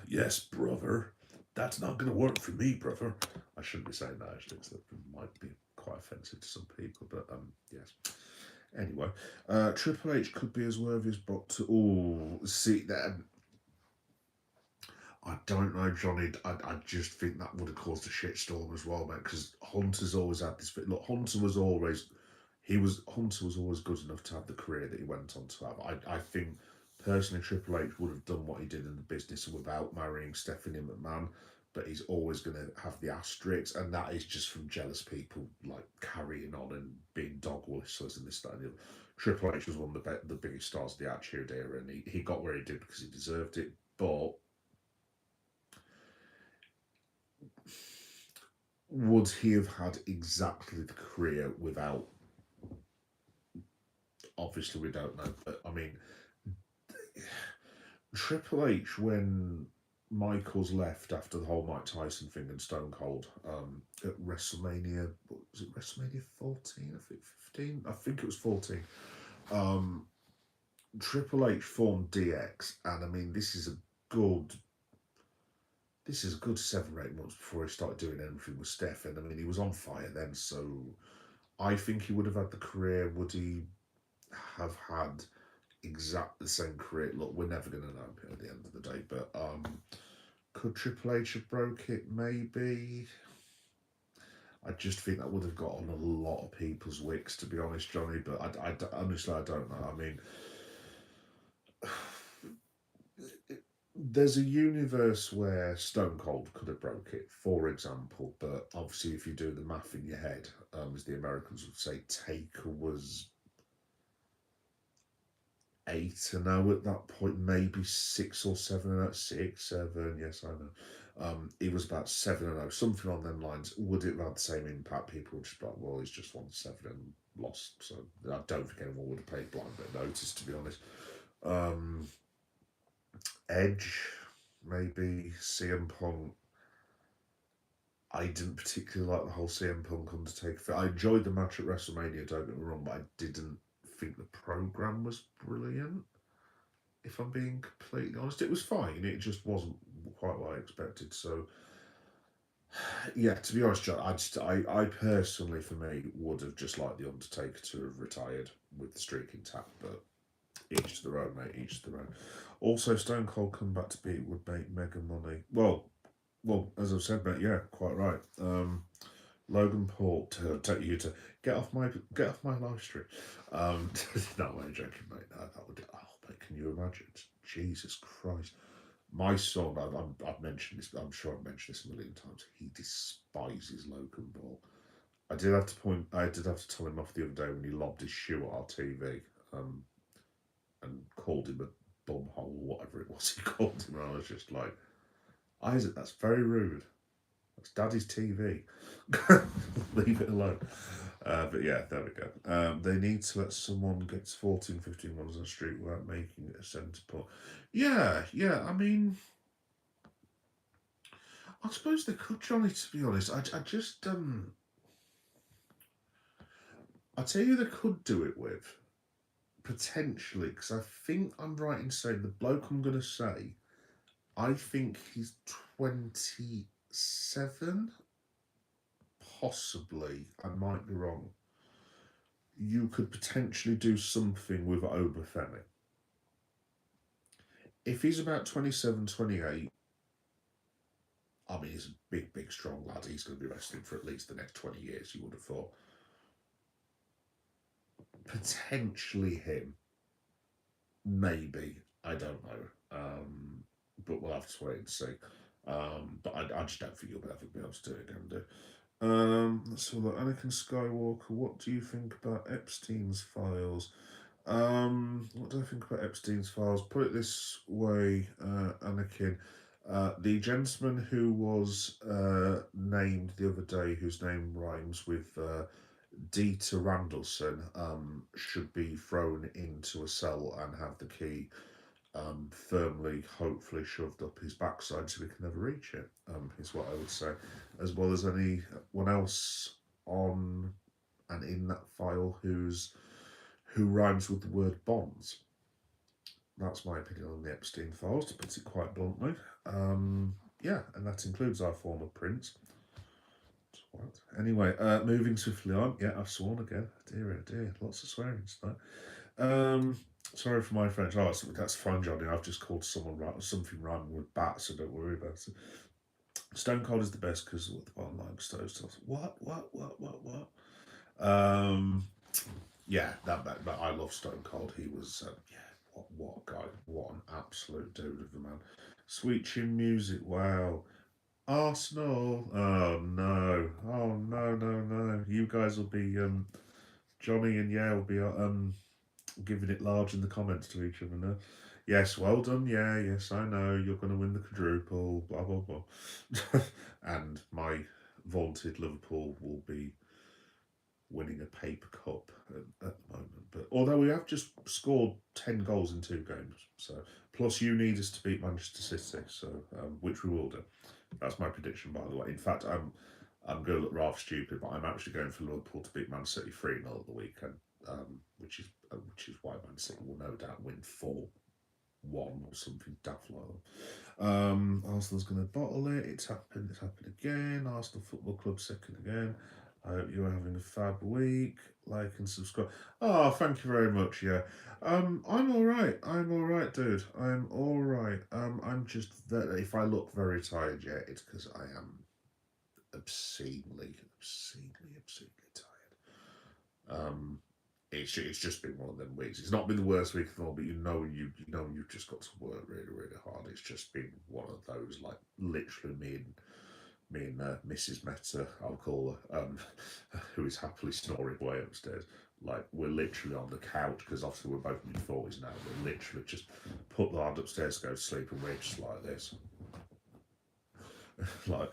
Speaker 1: Yes, brother. That's not going to work for me, brother. I shouldn't be saying that, actually, because that might be quite offensive to some people. But yes. Anyway, Triple H could be as worthy as Brock to. Oh, see that. I don't know, Johnny. I just think that would have caused a shitstorm as well, mate. Because Hunter's always had this. Look, Hunter was always good enough to have the career that he went on to have. I think personally Triple H would have done what he did in the business without marrying Stephanie McMahon, but he's always going to have the asterisks, and that is just from jealous people like carrying on and being dog whistlers and this, that, and the other. Triple H was one of the biggest stars of the Attitude Era, and he got where he did because he deserved it. But would he have had exactly the career without? Obviously, we don't know. But I mean, Triple H, when Michaels left after the whole Mike Tyson thing and Stone Cold at WrestleMania, was it WrestleMania 14? I think 15. I think it was 14. Um, Triple H formed DX, and I mean, this is a good 7 or 8 months before he started doing anything with Steph. And I mean, he was on fire then, so I think he would have had the career. Would he have had exactly the same career? Look, we're never going to know at the end of the day, but could Triple H have broke it? Maybe. I just think that would have got on a lot of people's wicks, to be honest, Johnny. But honestly, I don't know. I mean, there's a universe where Stone Cold could have broke it, for example. But obviously, if you do the math in your head, as the Americans would say, Taker was 8-0 at that point, maybe 6 or 7-0, 6, 7. Yes, I know. He was about 7-0, something on them lines. Would it have had the same impact? People would just be like, well, he's just won 7 and lost. So I don't think anyone would have paid blind bit of notice, to be honest. Edge, maybe. CM Punk. I didn't particularly like the whole CM Punk Undertaker thing. I enjoyed the match at WrestleMania, don't get me wrong, but I didn't think the program was brilliant. If I'm being completely honest, it was fine. It just wasn't quite what I expected. So, yeah, to be honest, John, I personally, for me, would have just liked the Undertaker to have retired with the streak intact. But each to their own, mate. Each to their own. Also, Stone Cold come back to beat would make mega money. Well, as I've said, mate, yeah, quite right. Logan Paul, take you to get off my live stream. No, I'm joking, mate. No, that would. Oh, mate, can you imagine? Jesus Christ, my son. I've mentioned this. I'm sure I've mentioned this a million times. He despises Logan Paul. I did have to tell him off the other day when he lobbed his shoe at our TV, and called him a bumhole or whatever it was he called him. And I was just like, Isaac, that's very rude. It's Daddy's TV. Leave it alone. But yeah, there we go. They need to let someone get 14, 15 runs on the street without making it a centre point. Yeah. I mean, I suppose they could, Johnny, to be honest. I just, I tell you, they could do it with, potentially, because I think I'm right in saying the bloke I'm going to say, I think he's 27. Possibly, I might be wrong. You could potentially do something with Obafemi. If he's about 27, 28, I mean, he's a big, strong lad. He's going to be wrestling for at least the next 20 years, you would have thought. Potentially him. Maybe. I don't know. But we'll have to wait and see. But I just don't think you'll ever be able to do it again, do. So look, Anakin Skywalker, what do you think about Epstein's files? What do I think about Epstein's files? Put it this way, Anakin. The gentleman who was named the other day, whose name rhymes with Dieter Randallson, should be thrown into a cell and have the key firmly, hopefully, shoved up his backside so we can never reach it, is what I would say. As well as anyone else on and in that file who rhymes with the word bonds. That's my opinion on the Epstein files, to put it quite bluntly. Yeah, and that includes our former prince. What? Anyway, moving swiftly on. Yeah, I've sworn again. Dear, oh dear, lots of swearing tonight. Sorry for my French. Oh, that's fine, Johnny. I've just called someone something rhyming with bat, so don't worry about it. Stone Cold is the best because of what the bottom line stoves. What? Yeah, that I love Stone Cold. He was, yeah, what a guy. What an absolute dude of a man. Sweet chin music. Wow. Arsenal. Oh no. Oh no. You guys will be Johnny and yeah will be giving it large in the comments to each other now. Yes, well done. Yeah, yes, I know. You're going to win the quadruple. Blah blah blah. And my vaunted Liverpool will be winning a paper cup at the moment. But although we have just scored 10 goals in 2 games, so plus you need us to beat Manchester City, so which we will do. That's my prediction, by the way. In fact, I'm going to look rather stupid, but I'm actually going for Liverpool to beat Man City 3-0 at the weekend, which is why Man City will no doubt win 4-1 or something daft like that. Arsenal's going to bottle it. It's happened. It's happened again. Arsenal Football Club second again. I hope you're having a fab week. Like and subscribe. Oh, thank you very much. Yeah. I'm all right. I'm all right, dude. I'm all right. I'm just that if I look very tired, yeah, it's because I am obscenely tired. It's just been one of them weeks. It's not been the worst week of all, but you've just got to work really hard. It's just been one of those, like, literally me and Mrs. Meta, I'll call her, who is happily snoring away upstairs. Like, we're literally on the couch because obviously we're both mid-40s now. We're literally just put the lad upstairs to go to sleep, and we're just like this. Like,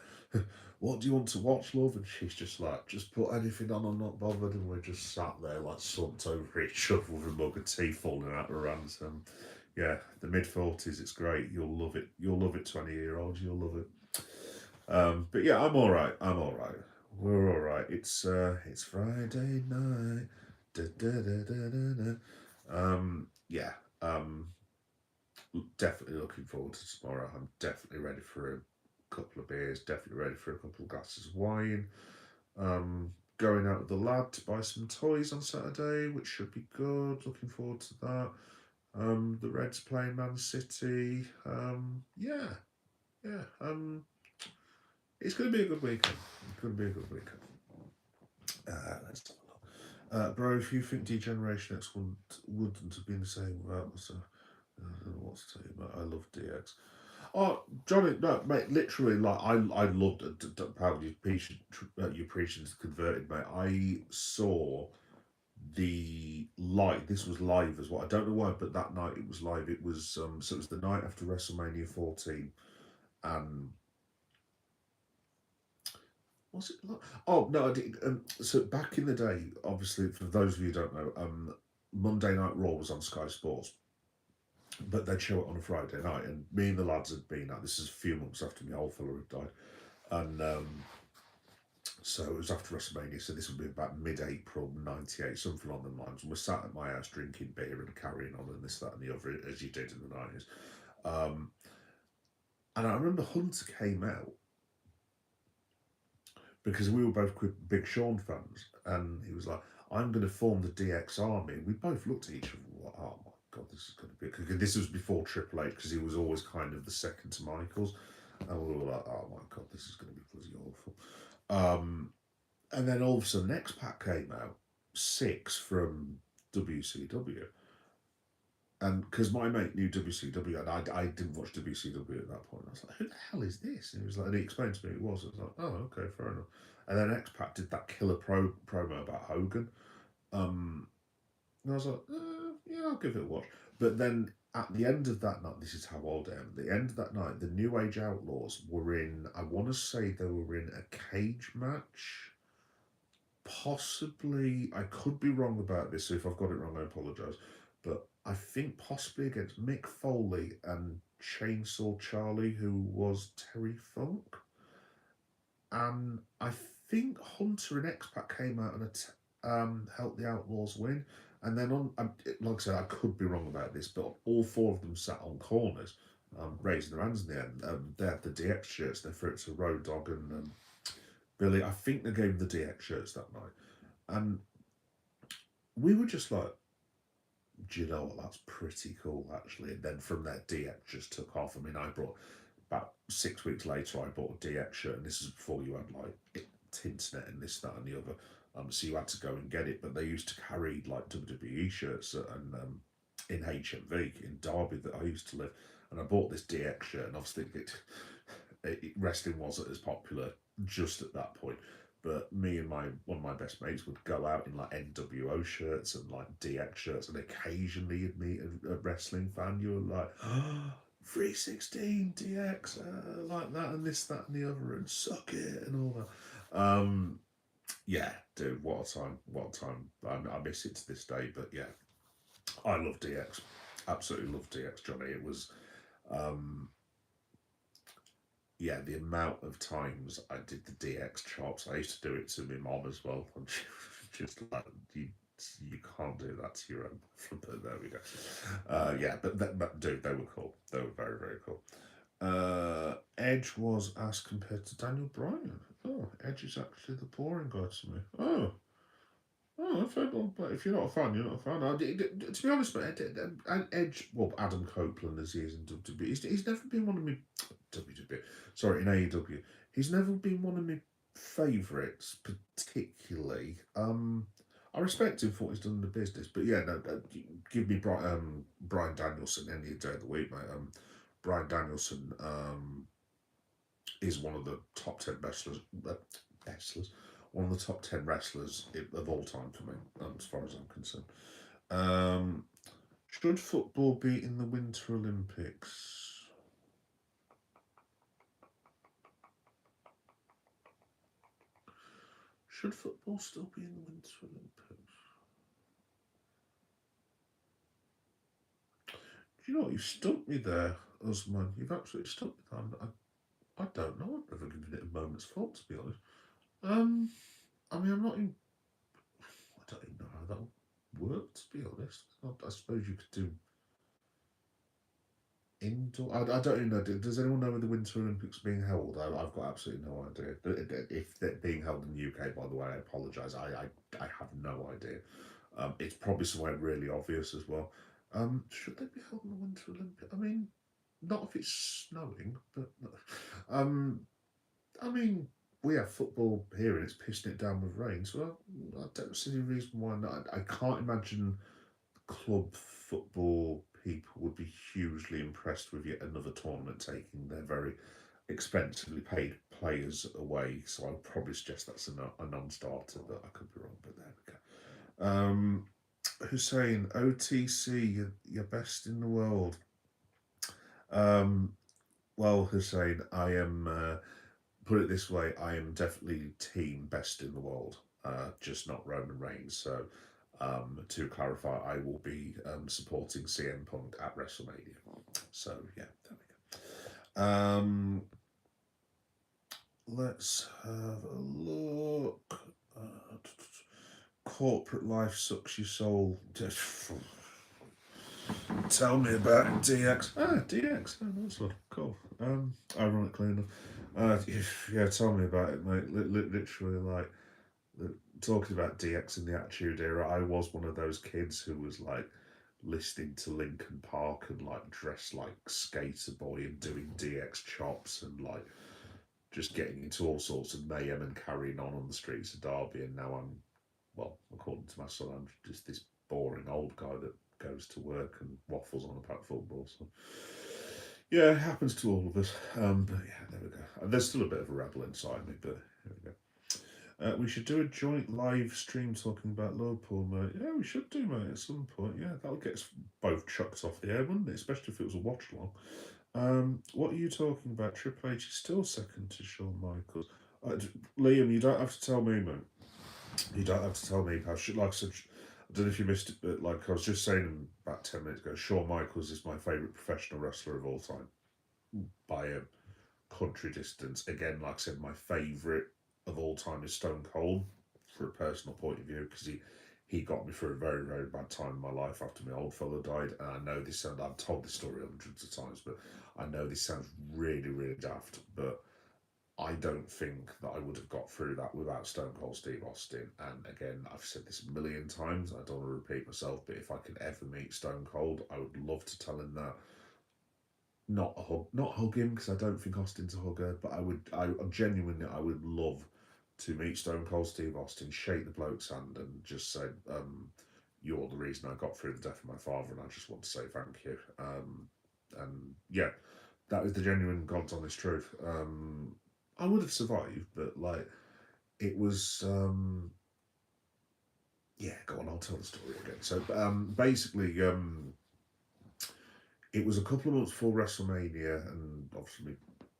Speaker 1: what do you want to watch, love? And she's just like, just put anything on, I'm not bothered. And we're just sat there like slumped over each other with a mug of tea falling out of our hands. Yeah, the mid-40s, it's great. You'll love it. You'll love it, 20-year-olds. You'll love it. But yeah, I'm all right. We're all right. It's Friday night. Da, da, da, da, da, da. Yeah. Definitely looking forward to tomorrow. I'm definitely ready for a couple of beers. Definitely ready for a couple of glasses of wine. Going out with the lad to buy some toys on Saturday, which should be good. Looking forward to that. The Reds playing Man City. Yeah. It's going to be a good weekend. Let's have a look. Bro, if you think Degeneration X wouldn't have been the same without us, I don't know what to tell you about. I love DX. Oh, Johnny, no, mate, literally, like, I loved it. Your patience converted, mate. I saw the live. This was live as well. I don't know why, but that night it was live. It was so it was the night after WrestleMania 14, and was it? Oh no, I did. So back in the day, obviously, for those of you who don't know, Monday Night Raw was on Sky Sports, but they'd show it on a Friday night, and me and the lads had been at. This is a few months after my old fella had died, and so it was after WrestleMania. So this would be about mid-April '98, something along the lines. And we're sat at my house drinking beer and carrying on, and this, that, and the other, as you did in the '90s. And I remember Hunter came out because we were both big Sean fans, and he was like, "I'm going to form the DX Army." And we both looked at each other and were like, "Oh my god, this is going to be." Because this was before Triple H, because he was always kind of the second to Michaels, and we were like, "Oh my god, this is going to be bloody awful." And then all of a sudden, X-Pac came out, 6 from WCW. And because my mate knew WCW, and I didn't watch WCW at that point, I was like, "Who the hell is this?" And he was like, and he explained to me who it was. I was like, "Oh, okay, fair enough." And then X-Pac did that killer promo about Hogan, and I was like, "Yeah, I'll give it a watch." But then at the end of that night, this is how old I am. At the end of that night, the New Age Outlaws were in. I want to say they were in a cage match. Possibly, I could be wrong about this, so if I've got it wrong, I apologise. But I think possibly against Mick Foley and Chainsaw Charlie, who was Terry Funk. And I think Hunter and X-Pac came out and helped the Outlaws win. And then, like I said, I could be wrong about this, but all 4 of them sat on corners, raising their hands in the end. They had the DX shirts, they threw it to Road Dogg and Billy, I think they gave the DX shirts that night. And we were just like, do you know what? That's pretty cool, actually. And then from there, DX just took off. I mean, I brought about 6 weeks later, I bought a DX shirt, and this is before you had like Tinternet and this, that, and the other. So you had to go and get it. But they used to carry like WWE shirts and in HMV in Derby that I used to live, and I bought this DX shirt, and obviously wrestling wasn't as popular just at that point. But me and one of my best mates would go out in like NWO shirts and like DX shirts, and occasionally you'd meet a wrestling fan. You were like, oh, 316 DX, like that, and this, that, and the other, and suck it, and all that. Yeah, dude, what a time! What a time! I miss it to this day, but yeah, I love DX. Absolutely love DX, Johnny. It was, yeah, the amount of times I did the DX chops. I used to do it to my mom as well. And she was just like, you can't do that to your own. But there we go. Yeah, but dude, they were cool. They were very, very cool. Edge was as compared to Daniel Bryan. Oh, Edge is actually the boring guy to me. Oh, fair enough. But if you're not a fan, you're not a fan. To be honest, mate, Edge, well, Adam Copeland as he is in WWE, he's never been one of my WWE. Sorry, in AEW, he's never been one of my favourites particularly. I respect him for what he's done in the business, but yeah, no, give me Brian Danielson any day of the week, mate. Brian Danielson is one of the top 10 wrestlers, one of the top 10 wrestlers of all time for me, as far as I'm concerned. Should football be in the Winter Olympics? Should football still be in the Winter Olympics? Do you know what? You've stumped me there, Usman. You've absolutely stumped me there. I don't know. I've never given it a moment's thought, to be honest. I mean, I'm not in. I don't even know how that would work, to be honest. I suppose you could do indoor. I don't even know. Does anyone know where the Winter Olympics are being held? I've got absolutely no idea. If they're being held in the UK, by the way, I apologise. I have no idea. It's probably somewhere really obvious as well. Should they be held in the Winter Olympics? I mean, not if it's snowing, but I mean, we have football here and it's pissing it down with rain, so I don't see any reason why not. I can't imagine club football people would be hugely impressed with yet another tournament taking their very expensively paid players away. So I'd probably suggest that's a non-starter, but I could be wrong. But there we go. Hussein, OTC, you're best in the world. Well, Hussein, I am. Put it this way, I am definitely team best in the world, just not Roman Reigns. So, to clarify, I will be supporting CM Punk at WrestleMania. So, yeah, there we go. Let's have a look. Corporate life sucks your soul. Tell me about DX. DX. Oh, that's one. Cool. Ironically enough. Yeah, tell me about it, mate. Literally, like, talking about DX in the Attitude Era, I was one of those kids who was, like, listening to Linkin Park and, like, dressed like Skater Boy and doing DX chops and, like, just getting into all sorts of mayhem and carrying on the streets of Derby. And now I'm, well, according to my son, I'm just this boring old guy that goes to work and waffles on about football. So, yeah, it happens to all of us. But yeah, there we go. There's still a bit of a rebel inside me, but here we go. We should do a joint live stream talking about Liverpool, mate. Yeah, we should do, mate, at some point. Yeah, that'll get us both chucked off the air, wouldn't it? Especially if it was a watch along. What are you talking about? Triple H is still second to Shawn Michaels. Liam, you don't have to tell me, mate. You don't have to tell me, pal. Like I said, I don't know if you missed it, but like I was just saying about 10 minutes ago, Shawn Michaels is my favourite professional wrestler of all time by a country distance. Again, like I said, my favourite of all time is Stone Cold for a personal point of view because he got me through a very, very bad time in my life after my old fellow died. And I know this sounds, I've told this story hundreds of times, but I know this sounds really, really daft, but I don't think that I would have got through that without Stone Cold Steve Austin. And again, I've said this a million times. I don't want to repeat myself, but if I could ever meet Stone Cold, I would love to tell him that. Not hug him because I don't think Austin's a hugger, but I genuinely, I would love to meet Stone Cold Steve Austin, shake the bloke's hand, and just say, "You're the reason I got through the death of my father, and I just want to say thank you." And yeah, that is the genuine God's honest truth. I would have survived, but like it was. Yeah, go on. I'll tell the story again. So basically, it was a couple of months before WrestleMania, and obviously my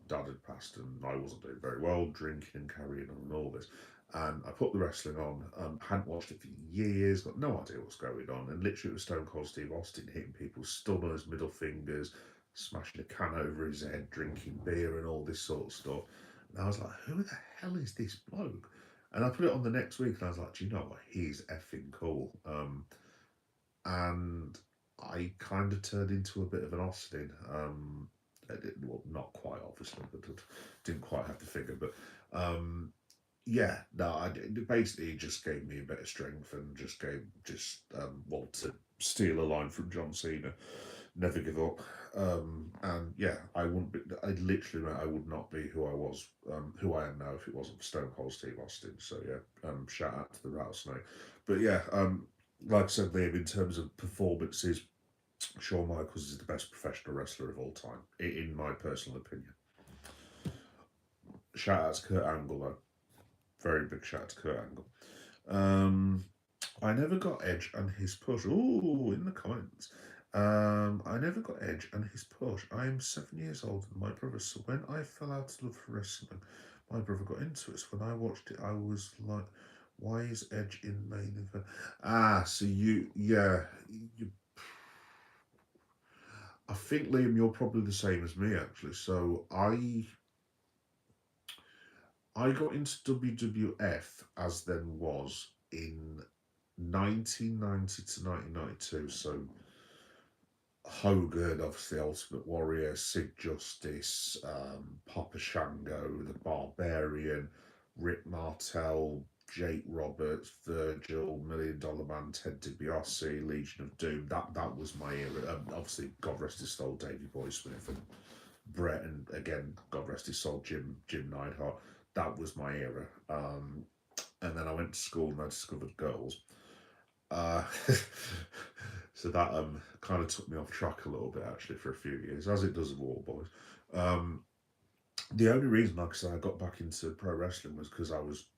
Speaker 1: dad had passed, and I wasn't doing very well, drinking and carrying on and all this. And I put the wrestling on. Hadn't watched it for years, got no idea what's going on, and literally it was Stone Cold Steve Austin hitting people's stunners, middle fingers, smashing a can over his head, drinking beer, and all this sort of stuff. And I was like, "Who the hell is this bloke?" And I put it on the next week, and I was like, "Do you know what? He's effing cool." And I kind of turned into a bit of an Austin. Well, not quite obviously, but didn't quite have the figure. But yeah, no, basically it just gave me a bit of strength and want to steal a line from John Cena, never give up. And yeah, I wouldn't be. I literally, I would not be who I was, who I am now if it wasn't for Stone Cold Steve Austin. So yeah, shout out to the Rattlesnake. But yeah, like I said, Liam, in terms of performances, Shawn Michaels is the best professional wrestler of all time, in my personal opinion. Shout out to Kurt Angle, though. Very big shout out to Kurt Angle. I never got Edge and his push. Ooh, in the comments. I never got Edge and his push. I am 7 years older than my brother, so when I fell out of love for wrestling, my brother got into it. So when I watched it, I was like, why is Edge in main event? Ah, so I think, Liam, you're probably the same as me, actually. So I got into WWF as then was in 1990 to 1992. So Hogan, obviously Ultimate Warrior, Sid Justice, Papa Shango, the Barbarian, Rick Martel, Jake Roberts, Virgil, Million Dollar Man, Ted DiBiase, Legion of Doom. That was my era. Obviously, God rest his soul, Davey Boy Smith, and Brett, and again, God rest his soul, Jim Neidhart. That was my era. And then I went to school and I discovered girls. Uh, so that kind of took me off track a little bit actually for a few years, as it does with all boys. The only reason, like I said, I got back into pro wrestling was because I was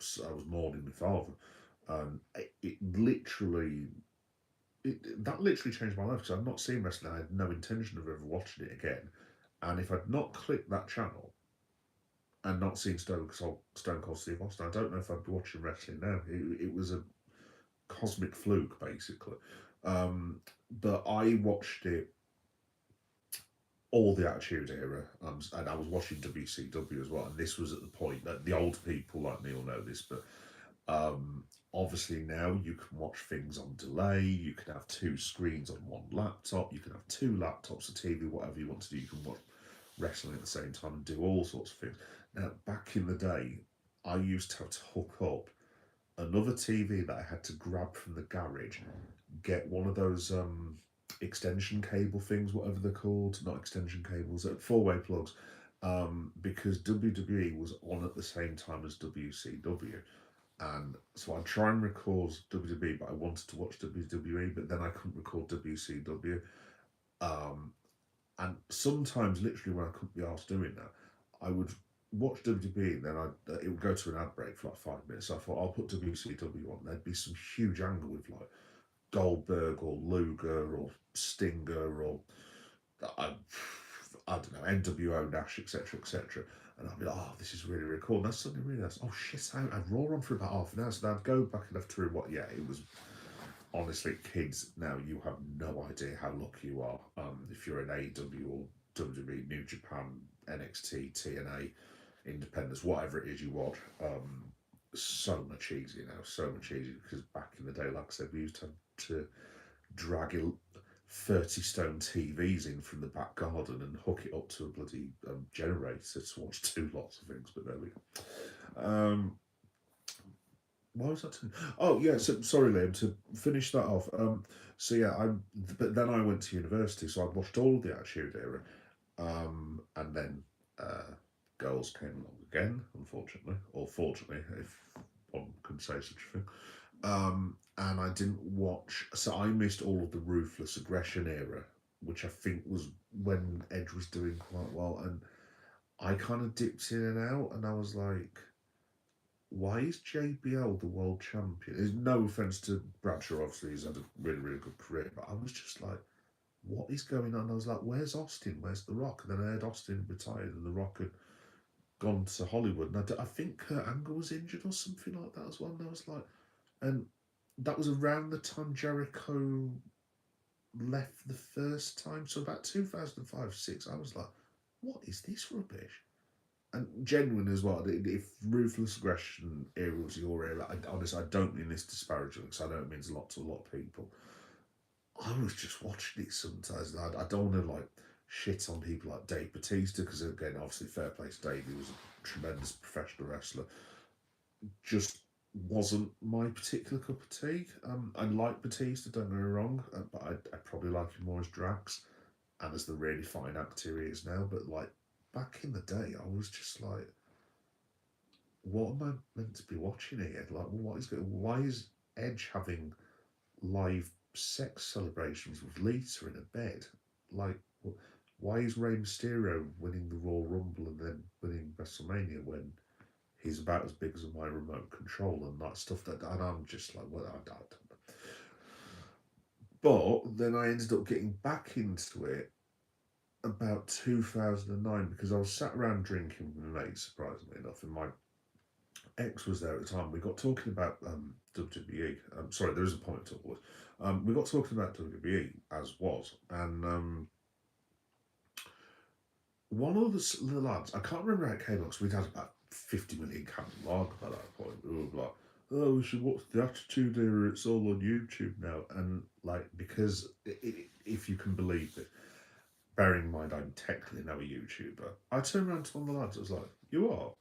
Speaker 1: mourning my father. It literally that literally changed my life because I'd not seen wrestling. I had no intention of ever watching it again. And if I'd not clicked that channel and not seen Stone Cold Steve Austin, I don't know if I'd be watching wrestling now. It was a cosmic fluke, basically. But I watched it all the Attitude Era, and I was watching WCW as well. And this was at the point that the old people like me will know this, but obviously now you can watch things on delay. You can have two screens on one laptop. You can have two laptops, a TV, whatever you want to do. You can watch wrestling at the same time and do all sorts of things. Now, back in the day, I used to have to hook up another TV that I had to grab from the garage, get one of those extension cable things, whatever they're called, not extension cables, four-way plugs, because WWE was on at the same time as WCW. And so I'd try and record WWE, but I wanted to watch WWE, but then I couldn't record WCW. And sometimes, literally, when I couldn't be asked doing that, I would watch WWE, and then it would go to an ad break for like 5 minutes. So I thought I'll put WCW on. There'd be some huge angle with like Goldberg or Luger or Stinger or I, I don't know, NWO Nash, etc., etc. And I'd be like, oh, this is really, really cool. And I suddenly realised, oh shit, I had Raw on for about half an hour. So then I'd go back and have to what? Yeah, it was honestly, kids, now you have no idea how lucky you are if you're an AEW or WWE, New Japan, NXT, TNA, Independence, whatever it is you watch. So much easier now, so much easier because back in the day, like I said, we used to drag 30 stone TVs in from the back garden and hook it up to a bloody generator to watch two lots of things. But there we go. Why was that? Oh yeah. So sorry, Liam. To finish that off. So yeah, But then I went to university, so I watched all of the Attitude Era. And then girls came along again, unfortunately, or fortunately, if one can say such a thing. And I didn't watch, so I missed all of the Ruthless Aggression era, which I think was when Edge was doing quite well. And I kind of dipped in and out, and I was like, why is JBL the world champion? There's no offense to Bradshaw, obviously, he's had a really, really good career, but I was just like, what is going on? I was like, where's Austin? Where's The Rock? And then I heard Austin retired and The Rock had gone to Hollywood. And I think Kurt Angle was injured or something like that as well. And I was like, and that was around the time Jericho left the first time. So about 2005, 6, I was like, what is this rubbish? And genuine as well. If Ruthless Aggression era was your era, honestly, I don't mean this disparagingly because I know it means a lot to a lot of people. I was just watching it sometimes. And I don't want to like shit on people like Dave Bautista because again, obviously, fair play to Dave. He was a tremendous professional wrestler. Just wasn't my particular cup of tea. I like Batista, don't get me wrong, but I probably like him more as Drax and as the really fine actor he is now. But like back in the day, I was just like, what am I meant to be watching here? Like, why is Edge having live sex celebrations with Lita in a bed? Like, why is Rey Mysterio winning the Royal Rumble and then winning WrestleMania when he's about as big as my remote control and that stuff? And I'm just like, well, I don't know. But then I ended up getting back into it about 2009 because I was sat around drinking with my mates, surprisingly enough, and my ex was there at the time. We got talking about WWE. Sorry, there is a point to it. We got talking about WWE as was, and one of the lads, I can't remember how it came up because we'd had about 50 million cans of lager by that point. We were like, oh, we should watch the Attitude Era. It's all on YouTube now, and like because if you can believe it. Bearing in mind, I'm technically now a YouTuber. I turned around to one of the lads. I was like, "You are?"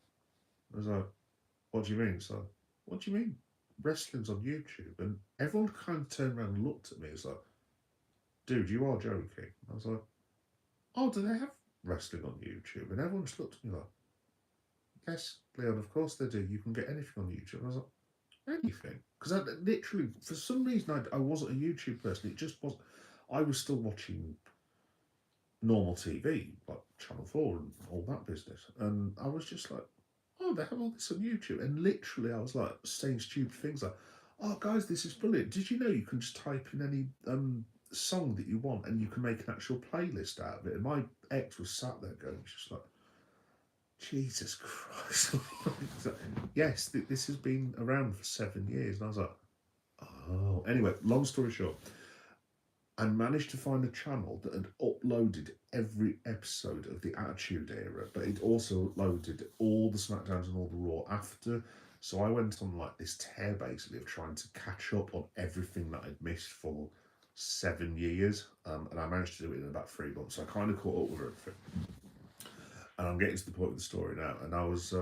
Speaker 1: I was like, "What do you mean?" So, what do you mean? Wrestling's on YouTube, and everyone kind of turned around and looked at me. It's like, "Dude, you are joking." I was like, "Oh, do they have wrestling on YouTube?" And everyone just looked at me like, "Yes, Leon, of course they do. You can get anything on YouTube." And I was like, "Anything?" Because I literally, for some reason, I wasn't a YouTube person. It just was. I was still watching normal TV, like Channel 4 and all that business. And I was just like, oh, they have all this on YouTube. And literally, I was like saying stupid things like, oh, guys, this is brilliant. Did you know you can just type in any song that you want and you can make an actual playlist out of it? And my ex was sat there going, just like, Jesus Christ. Yes, this has been around for 7 years. And I was like, oh. Anyway, long story short, I managed to find a channel that had uploaded every episode of the Attitude Era, but it also uploaded all the SmackDowns and all the Raw after. So I went on like this tear basically of trying to catch up on everything that I'd missed for 7 years, and I managed to do it in about 3 months. So I kind of caught up with everything. And I'm getting to the point of the story now. And I was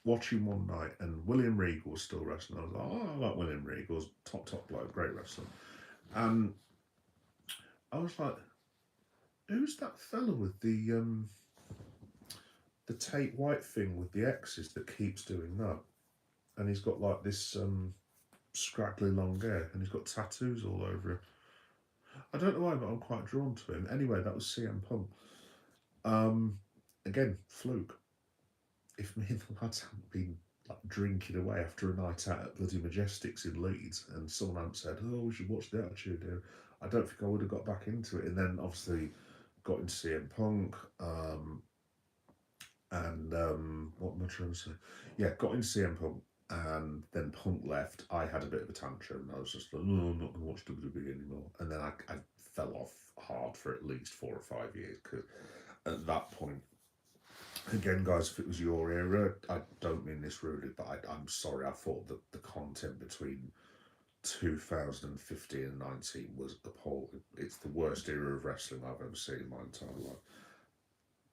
Speaker 1: watching one night, and William Regal was still wrestling. I was like, oh, I like William Regal, top bloke, great wrestler. And I was like, who's that fella with the Tate White thing with the X's that keeps doing that? And he's got like this scraggly long hair, and he's got tattoos all over him. I don't know why, but I'm quite drawn to him. Anyway, that was CM Punk. Again, fluke. If me and the lads hadn't been like drinking away after a night out at bloody Majestics in Leeds, and someone hadn't said, "Oh, we should watch the Attitude Era," I don't think I would have got back into it. And then obviously got into CM Punk, and what am I trying to say? Yeah, got into CM Punk, and then Punk left. I had a bit of a tantrum, and I was just like, "No, I'm not going to watch WWE anymore." And then I fell off hard for at least 4 or 5 years because at that point. Again, guys, if it was your era, I don't mean this rudely, but I'm sorry. I thought that the content between 2015 and 19 was appalling. It's the worst era of wrestling I've ever seen in my entire life.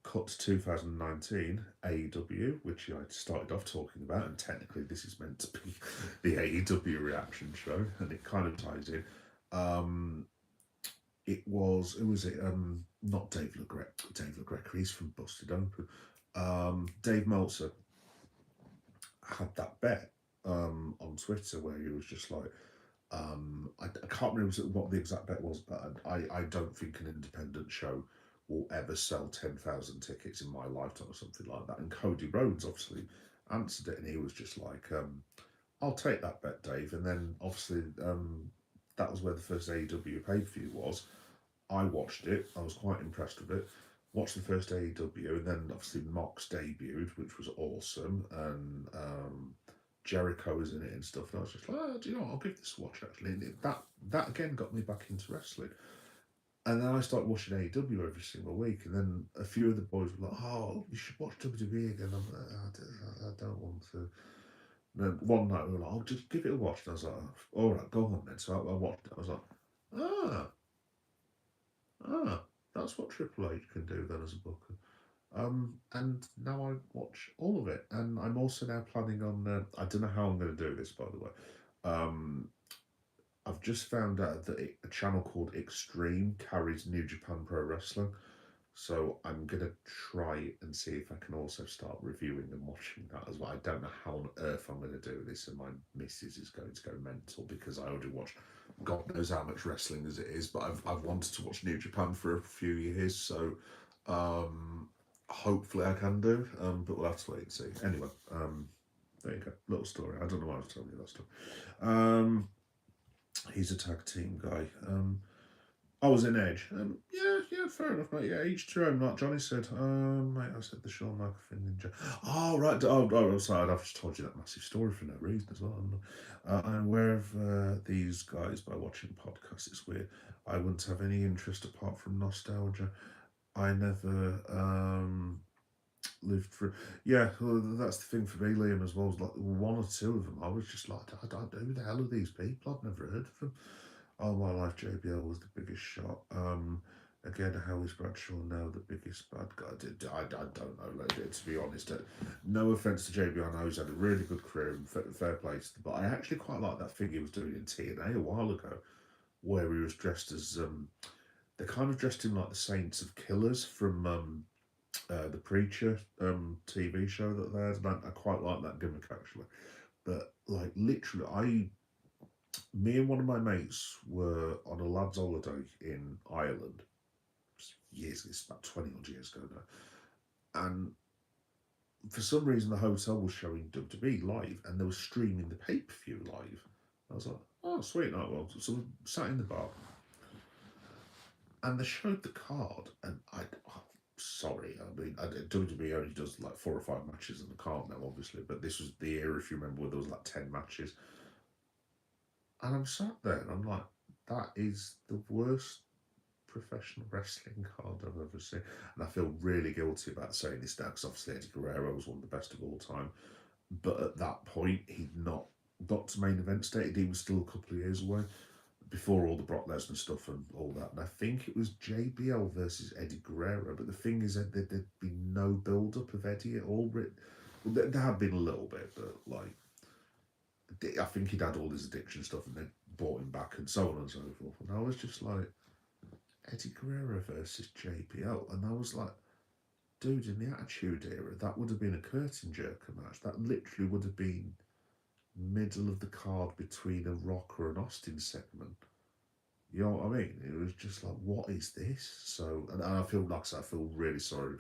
Speaker 1: Cut to 2019, AEW, which I started off talking about, and technically this is meant to be the AEW reaction show, and it kind of ties in. Um, it was, who was it? Not Dave LaGreca, he's from Busted Open. Dave Meltzer had that bet on Twitter where he was just like, I can't remember what the exact bet was, but I don't think an independent show will ever sell 10,000 tickets in my lifetime or something like that. And Cody Rhodes obviously answered it, and he was just like, I'll take that bet, Dave. And then obviously that was where the first AEW pay-per-view was. I watched it. I was quite impressed with it. Watched the first AEW, and then obviously Mox debuted, which was awesome, and Jericho was in it and stuff. And I was just like, oh, do you know what? I'll give this a watch actually. And that again got me back into wrestling. And then I started watching AEW every single week, and then a few of the boys were like, "Oh, you should watch WWE again." I'm like, I don't want to. And then one night we were like, "I'll just give it a watch," and I was like, "All right, go on then." So I watched it. I was like, "Ah, that's what Triple H can do then as a booker." And now I watch all of it, and I'm also now planning on. I don't know how I'm going to do this, by the way. Um, I've just found out that a channel called Extreme carries New Japan Pro Wrestling, so I'm gonna try and see if I can also start reviewing and watching that as well. I don't know how on earth I'm gonna do this, and my missus is going to go mental because I already watch God knows how much wrestling as it is, but I've wanted to watch New Japan for a few years, so hopefully I can do. But we'll have to wait and see. Anyway, there you go, little story. I don't know why I was telling you that story. He's a tag team guy. I was in Edge. Yeah, fair enough, mate. Yeah, each to own, like Johnny said. Mate, I said the Shawn McAfee Ninja. Oh, right. I'm sorry. I've just told you that massive story for no reason as well. I'm aware of these guys by watching podcasts. It's weird. I wouldn't have any interest apart from nostalgia. I never lived through. Yeah, well, that's the thing for me, Liam, as well. Was like one or two of them. I was just like, I don't know who the hell are these people. I've never heard of them. All my life, JBL was the biggest shot. Again, how is Bradshaw now the biggest bad guy? I don't know. Like, to be honest, no offense to JBL, I know he's had a really good career and fair play to but I actually quite like that thing he was doing in TNA a while ago, where he was dressed as they kind of dressed him like the Saints of Killers from the Preacher TV show that they had, and I quite like that gimmick actually. But like literally, me and one of my mates were on a lads' holiday in Ireland years. It's about 20 odd years ago now, and for some reason the hotel was showing WWE live, and they were streaming the pay per view live. I was like, oh sweet, oh well. So we sat in the bar, and they showed the card, and sorry, I mean, WWE only does like 4 or 5 matches on the card now, obviously, but this was the era, if you remember, where there was like 10 matches. And I'm sat there and I'm like, that is the worst professional wrestling card I've ever seen. And I feel really guilty about saying this now because obviously Eddie Guerrero was one of the best of all time. But at that point, he'd not got to main event stated. He was still a couple of years away before all the Brock Lesnar stuff and all that. And I think it was JBL versus Eddie Guerrero. But the thing is that there'd been no build up of Eddie at all. Well, there had been a little bit, but like, I think he'd had all his addiction stuff and they brought him back and so on and so forth. And I was just like, Eddie Guerrero versus JBL. And I was like, dude, in the Attitude Era, that would have been a curtain jerker match. That literally would have been middle of the card between a Rock or an Austin segment. You know what I mean? It was just like, what is this? So, and I feel like I feel really sorry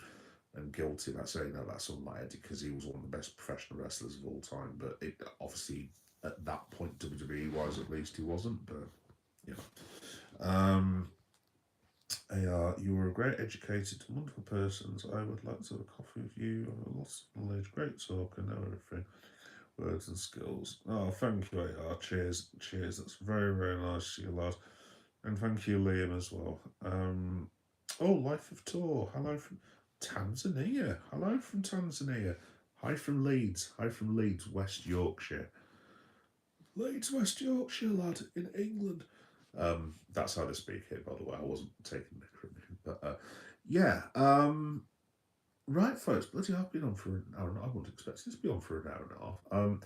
Speaker 1: and guilty about saying that about someone like Eddie because he was one of the best professional wrestlers of all time. But it obviously at that point, WWE wise at least, he wasn't. But you know, you were a great, educated, wonderful person. So I would like to have a coffee with you. Lots of knowledge, great talk, and everything. Words and skills. Oh, thank you, AR. Cheers. That's very, very nice of you, lad. And thank you, Liam, as well. Life of Tour. Hello from Tanzania. Hello from Tanzania. Hi from Leeds, West Yorkshire. Leeds, West Yorkshire, lad, in England. That's how they speak here, by the way. I wasn't taking the criminal, but yeah. Right, folks. Bloody hell, I've been on for an hour. I wouldn't expect this to be on for an hour and a half.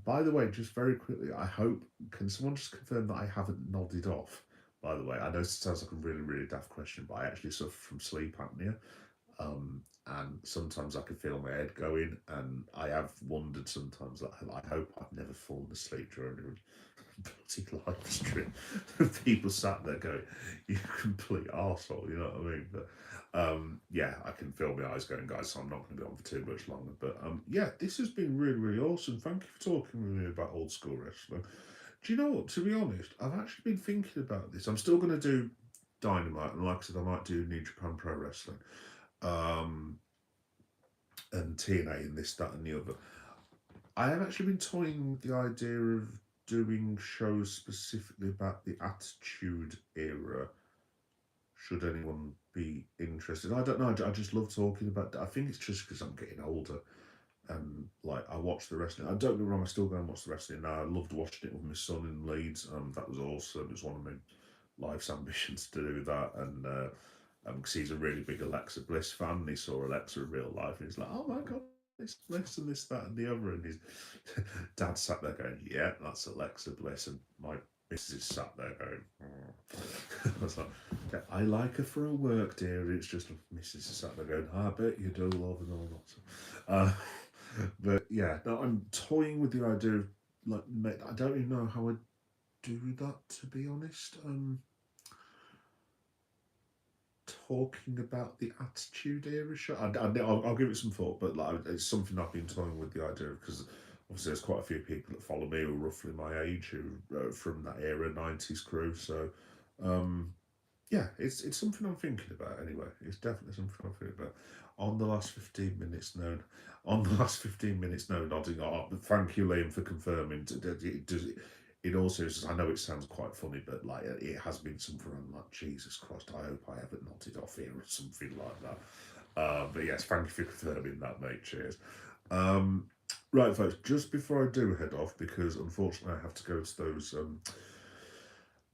Speaker 1: By the way, just very quickly, I hope, can someone just confirm that I haven't nodded off? By the way, I know it sounds like a really, really daft question, but I actually suffer from sleep apnea. And sometimes I can feel my head going, and I have wondered sometimes that I hope I've never fallen asleep during a bloody live stream. People sat there going, "You complete arsehole," you know what I mean? But yeah, I can feel my eyes going, guys, so I'm not going to be on for too much longer. But yeah, this has been really, really awesome. Thank you for talking with me about old school wrestling. Do you know what? To be honest, I've actually been thinking about this. I'm still going to do Dynamite, and like I said, I might do New Japan Pro Wrestling. And TNA and this, that, and the other. I have actually been toying with the idea of doing shows specifically about the Attitude Era. Should anyone be interested? I don't know. I just love talking about that. I think it's just because I'm getting older. And like I watch the wrestling. I don't get me wrong. I still go and watch the wrestling now. I loved watching it with my son in Leeds. That was awesome. It's one of my life's ambitions to do that. And because he's a really big Alexa Bliss fan, and he saw Alexa in real life, and he's like, "Oh my god, this Bliss and this, that, and the other." And his dad sat there going, "Yeah, that's Alexa Bliss," and my missus sat there going, I was like, "Yeah, I like her for her work, dear." It's just Mrs. sat there going, "I bet you do love and all that." But yeah, no, I'm toying with the idea of like, I don't even know how I do that, to be honest. Talking about the Attitude Era show. I'll give it some thought, but like, it's something I've been toying with the idea of, because obviously there's quite a few people that follow me who are roughly my age, who from that era, 90s crew. So yeah, it's something I'm thinking about anyway. It's definitely something I'm thinking about. On the last 15 minutes, no. On the last 15 minutes, no nodding. Oh, but thank you, Liam, for confirming. It also, I know it sounds quite funny, but like it has been something I'm like, Jesus Christ, I hope I haven't nodded off here or something like that. But yes, thank you for confirming that, mate. Cheers. Right, folks, just before I do head off, because unfortunately I have to go to those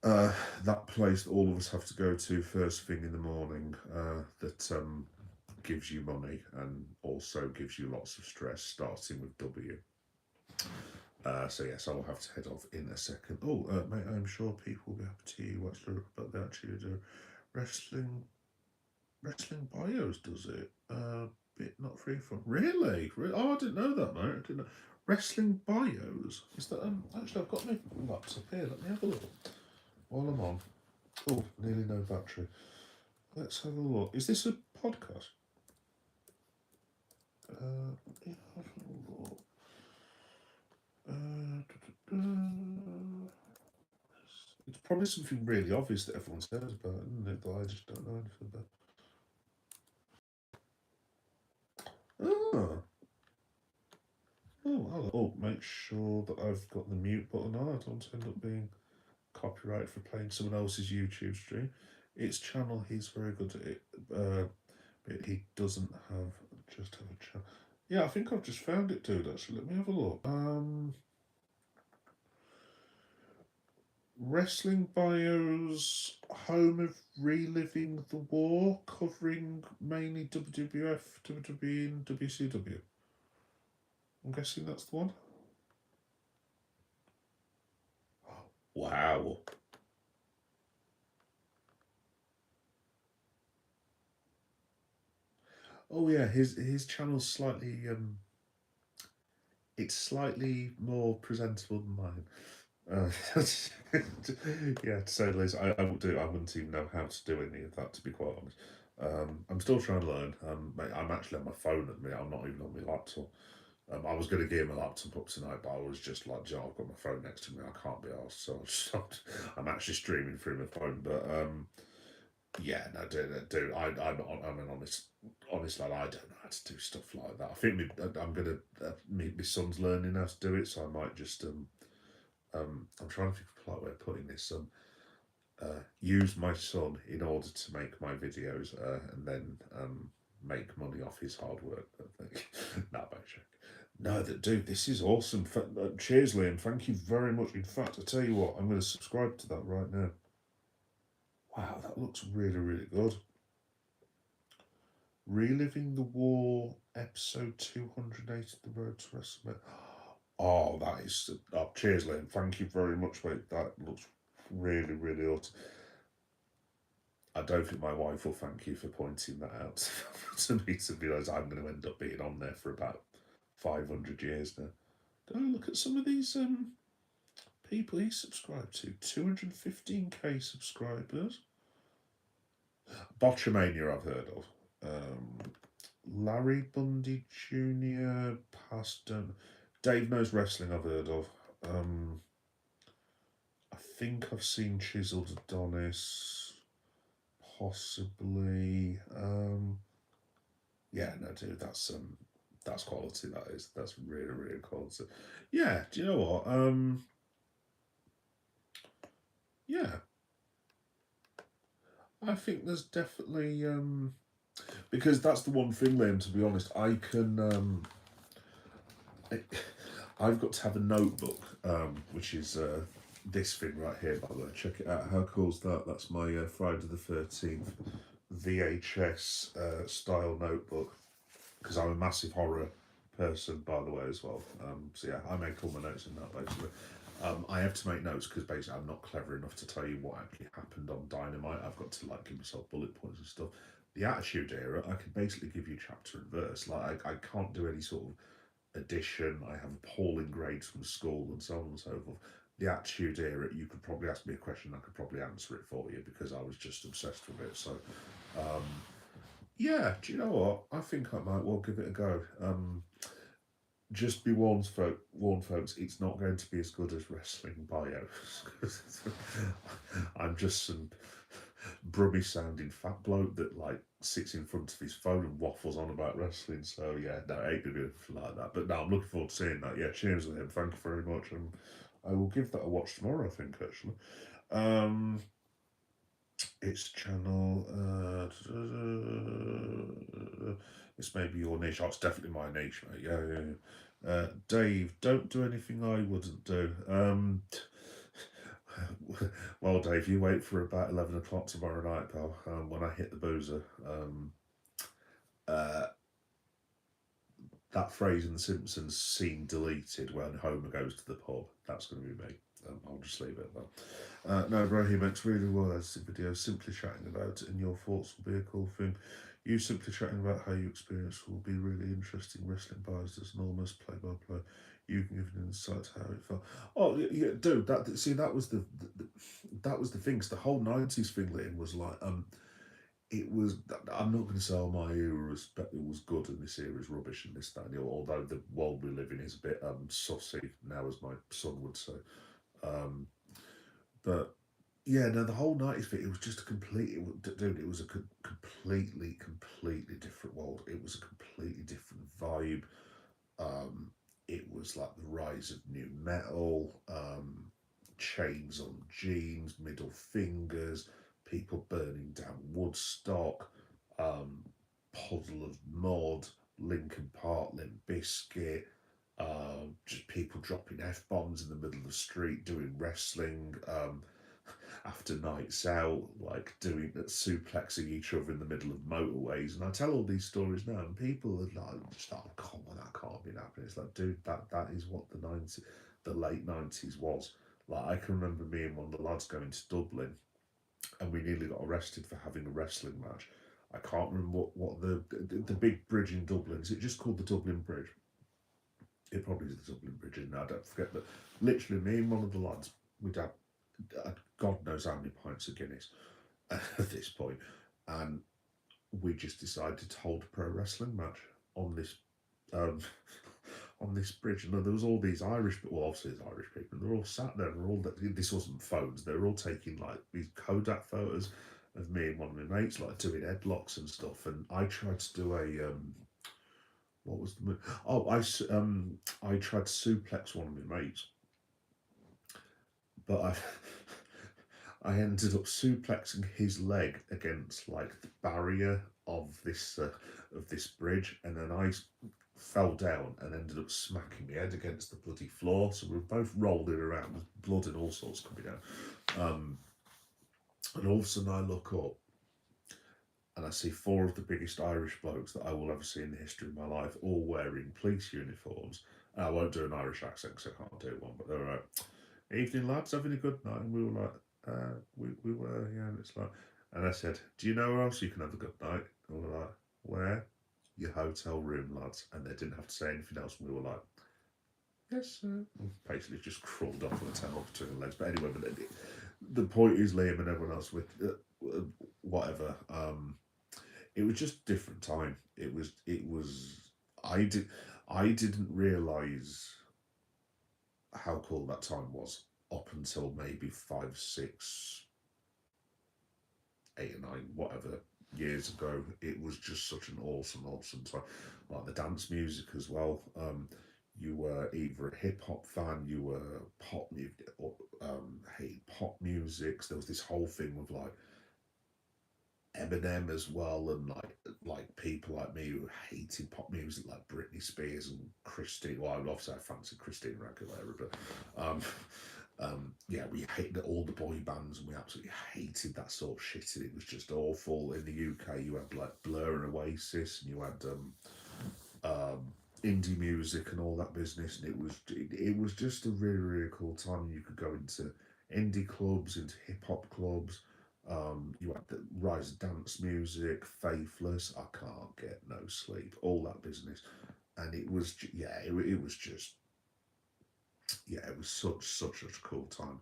Speaker 1: that place that all of us have to go to first thing in the morning, that gives you money and also gives you lots of stress, starting with W. So yes, I will have to head off in a second. Oh, mate, I'm sure people will be happy to hear what's about the actually do wrestling bios. Does it? Bit not free from really? Oh, I didn't know that, mate. I didn't know. Wrestling bios. Is that actually? I've got my laptop here. Let me have a look while I'm on. Oh, nearly no battery. Let's have a look. Is this a podcast? Let me have a look. It's probably something really obvious that everyone says about, isn't it? That I just don't know anything about. Oh, I'll make sure that I've got the mute button on. I don't end up being copyrighted for playing someone else's YouTube stream. Its channel, he's very good at it, but he doesn't have a channel. Yeah, I think I've just found it, dude. Actually, let me have a look. Wrestling Bios, home of Reliving the War, covering mainly WWF, WWE, and WCW. I'm guessing that's the one. Wow. Oh yeah, his channel's slightly it's slightly more presentable than mine. Yeah, to say the least, I wouldn't even know how to do any of that, to be quite honest. I'm still trying to learn. I'm actually on my phone at the minute. I'm not even on my laptop. I was going to gear my laptop up tonight, but I was just like, Joe, I've got my phone next to me. I can't be asked, so I'm actually streaming through my phone. But yeah, no, dude, I'm an honest lad. I don't know how to do stuff like that. I think I'm gonna my son's learning how to do it, so I might just I'm trying to think of a polite way of putting this. Use my son in order to make my videos, and then make money off his hard work. I think. Nah, No, that dude, this is awesome. Cheers, Liam. Thank you very much. In fact, I tell you what, I'm going to subscribe to that right now. Wow, that looks really, really good. Reliving the War, episode 280, The Road to WrestleMania. Oh, that is. Oh, cheers, Liam. Thank you very much, mate. That looks really, really awesome. I don't think my wife will thank you for pointing that out to me, to be honest. I'm going to end up being on there for about 500 years now. Go look at some of these people he subscribed to. 215k subscribers. Botchamania, I've heard of. Larry Bundy Jr. Pastor. Dave Knows Wrestling, I've heard of. I think I've seen Chiseled Adonis. Possibly. Yeah, no, dude, that's quality. That is. That's really, really quality. Yeah. Do you know what? Yeah. I think there's definitely because that's the one thing, Liam. To be honest, I can I've got to have a notebook, which is this thing right here. By the way, check it out. How cool's that? That's my Friday the 13th VHS style notebook, because I'm a massive horror person, by the way, as well. So yeah, I make all my notes in that basically. I have to make notes because basically I'm not clever enough to tell you what actually happened on Dynamite. I've got to like give myself bullet points and stuff. The Attitude Era, I can basically give you chapter and verse. Like I can't do any sort of addition. I have appalling grades from school and so on and so forth. The Attitude Era, you could probably ask me a question, I could probably answer it for you because I was just obsessed with it. So yeah, do you know what? I think I might well give it a go. Just be warned, folks. It's not going to be as good as wrestling bios. I'm just some brummy sounding fat bloke that like sits in front of his phone and waffles on about wrestling. So yeah, no, it ain't gonna be anything like that. But no, I'm looking forward to seeing that. Yeah, cheers with him. Thank you very much, and I will give that a watch tomorrow. I think actually. It's channel. This may be your niche. Oh, it's definitely my niche, mate. Yeah, yeah, yeah. Dave, don't do anything I wouldn't do. Well, Dave, you wait for about 11 o'clock tomorrow night, pal, when I hit the boozer. Uh, that phrase in The Simpsons, scene deleted, when Homer goes to the pub. That's going to be me. I'll just leave it at that. No, Raheem, it's really well. That's the video. Simply chatting about it, and your thoughts will be a cool thing. You simply chatting about how you experience will be really interesting. Wrestling bars as an almost play-by-play. You can give an insight to how it felt. Oh yeah, dude. That was that was the thing. 'Cause the whole '90s thing, Liam, was like it was. I'm not going to say my era was, but it was good and this era is rubbish and this that and the other, although the world we live in is a bit sussy now, as my son would say. Um, but yeah, no, the whole '90s bit, it was just a complete. Dude, it was a completely different world. It was a completely different vibe. It was like the rise of new metal, chains on jeans, middle fingers, people burning down Woodstock, um, Puddle of Mud, Linkin Park, Limp Bizkit, just people dropping F bombs in the middle of the street, doing wrestling, after nights out, like doing suplexing each other in the middle of motorways. And I tell all these stories now, and people are like, just, "Oh, come on, that can't be happening." It's like, dude, that is what the late '90s was. Like, I can remember me and one of the lads going to Dublin, and we nearly got arrested for having a wrestling match. I can't remember what the big bridge in Dublin is. It just called the Dublin Bridge. It probably is the Dublin Bridge, and I don't forget. But literally, me and one of the lads, we'd had God knows how many pints of Guinness at this point, and we just decided to hold a pro wrestling match on this um, on this bridge. And there was all these Irish, well, obviously there's Irish people, and they're all sat there, and they're all, this wasn't phones, they were all taking like these Kodak photos of me and one of my mates, like doing headlocks and stuff. And I tried to do a what was the move? Oh, I tried to suplex one of my mates, but I ended up suplexing his leg against like the barrier of this bridge, and then I fell down and ended up smacking my head against the bloody floor. So we were both rolling around, with blood and all sorts coming out. And all of a sudden I look up and I see four of the biggest Irish blokes that I will ever see in the history of my life, all wearing police uniforms. And I won't do an Irish accent because I can't do one, but they were like, "Evening, lads, having a good night?" And we were like, we were, yeah. And it's like, and I said, "Do you know where else you can have a good night?" And we were like, "Where?" "Your hotel room, lads." And they didn't have to say anything else. And we were like, "Yes, sir." And basically just crawled off with a towel between the legs. But anyway, but the point is, Liam and everyone else with whatever. It was just a different time. It was. I didn't realise how cool that time was up until maybe 5, 6, 8 or 9, whatever years ago. It was just such an awesome time. Like the dance music as well. You were either a hip hop fan, you were pop music, or hated pop music. So there was this whole thing with like Eminem as well, and like people like me who hated pop music, like Britney Spears and Christine. Well, obviously I fancy Christine Aguilera, but yeah, we hated all the boy bands, and we absolutely hated that sort of shit. And it was just awful. In the UK, you had like Blur and Oasis, and you had indie music and all that business, and it was just a really cool time. You could go into indie clubs, into hip hop clubs. You had the rise of dance music, Faithless, I can't get no sleep, all that business, and it was yeah, it was just yeah, it was such a cool time.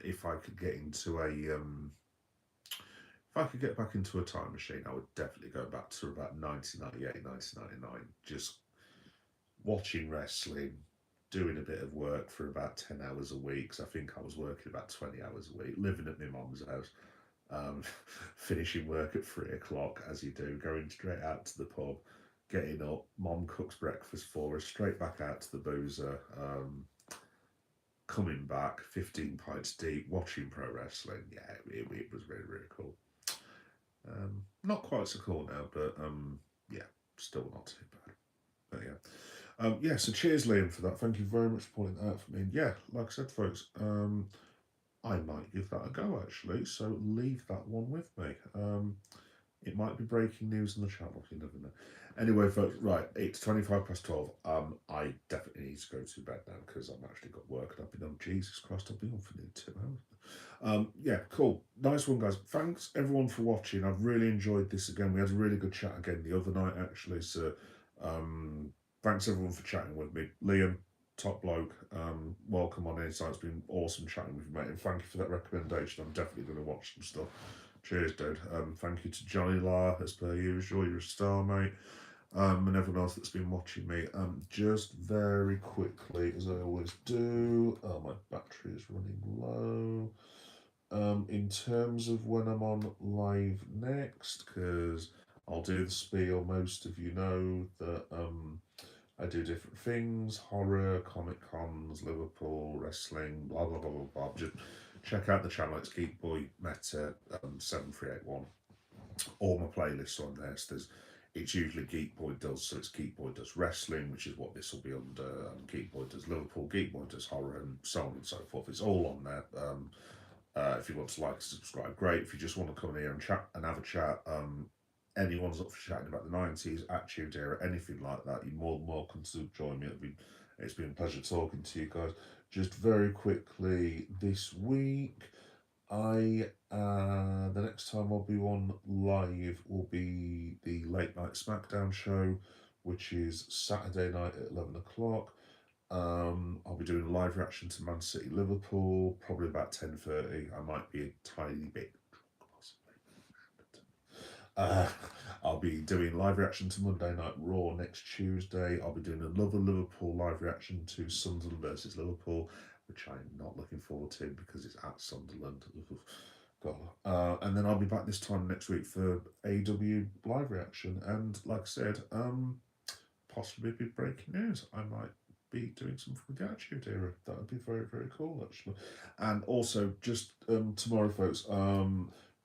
Speaker 1: If I could get into a if I could get back into a time machine, I would definitely go back to about 1998, 1999, just watching wrestling, doing a bit of work for about 10 hours a week. 'Cause I think I was working about 20 hours a week, living at my mum's house, finishing work at 3 o'clock, as you do, going straight out to the pub, getting up, mum cooks breakfast for us, straight back out to the boozer, coming back, 15 pints deep, watching pro wrestling. Yeah, it was really cool. Not quite so cool now, but yeah, still not too bad. But yeah. Yeah, so cheers, Liam, for that. Thank you very much for pointing that out for me. And yeah, like I said, folks, I might give that a go actually. So leave that one with me. It might be breaking news on the channel. You never know. Anyway, folks, right, it's 25 past 12. I definitely need to go to bed now because I've actually got work and I've been on. Jesus Christ, I've been on for nearly 2 hours. Yeah, cool. Nice one, guys. Thanks everyone for watching. I've really enjoyed this again. We had a really good chat again the other night, actually. So, thanks everyone for chatting with me. Liam, top bloke. Welcome on Inside. It's been awesome chatting with you, mate. And thank you for that recommendation. I'm definitely going to watch some stuff. Cheers, dude. Thank you to Johnny La, as per usual. You're a star, mate. And everyone else that's been watching me. Just very quickly, as I always do. Oh, my battery is running low. In terms of when I'm on live next, because I'll do the spiel. Most of you know that I do different things: horror, comic cons, Liverpool, wrestling, blah blah blah blah blah. Just check out the channel. It's Geek Boy Meta 7381. All my playlists are on there. So it's usually Geek Boy does. So it's Geek Boy does wrestling, which is what this will be under. Geek Boy does Liverpool. Geek Boy does horror, and so on and so forth. It's all on there. If you want to like, subscribe, great. If you just want to come in here and chat and have a chat, anyone's up for chatting about the 90s, Attitude Era, anything like that, you're more than welcome to join me. It's been a pleasure talking to you guys. Just very quickly, this week, the next time I'll be on live will be the Late Night SmackDown show, which is Saturday night at 11 o'clock. I'll be doing a live reaction to Man City Liverpool, probably about 10:30. I might be a tiny bit possibly. I'll be doing live reaction to Monday Night Raw next Tuesday. I'll be doing another Liverpool live reaction to Sunderland versus Liverpool, which I'm not looking forward to because it's at Sunderland. God. And then I'll be back this time next week for AW live reaction. And like I said, possibly be breaking news. I might be doing something with the Attitude Era. That would be very cool, actually. And also, just tomorrow, folks,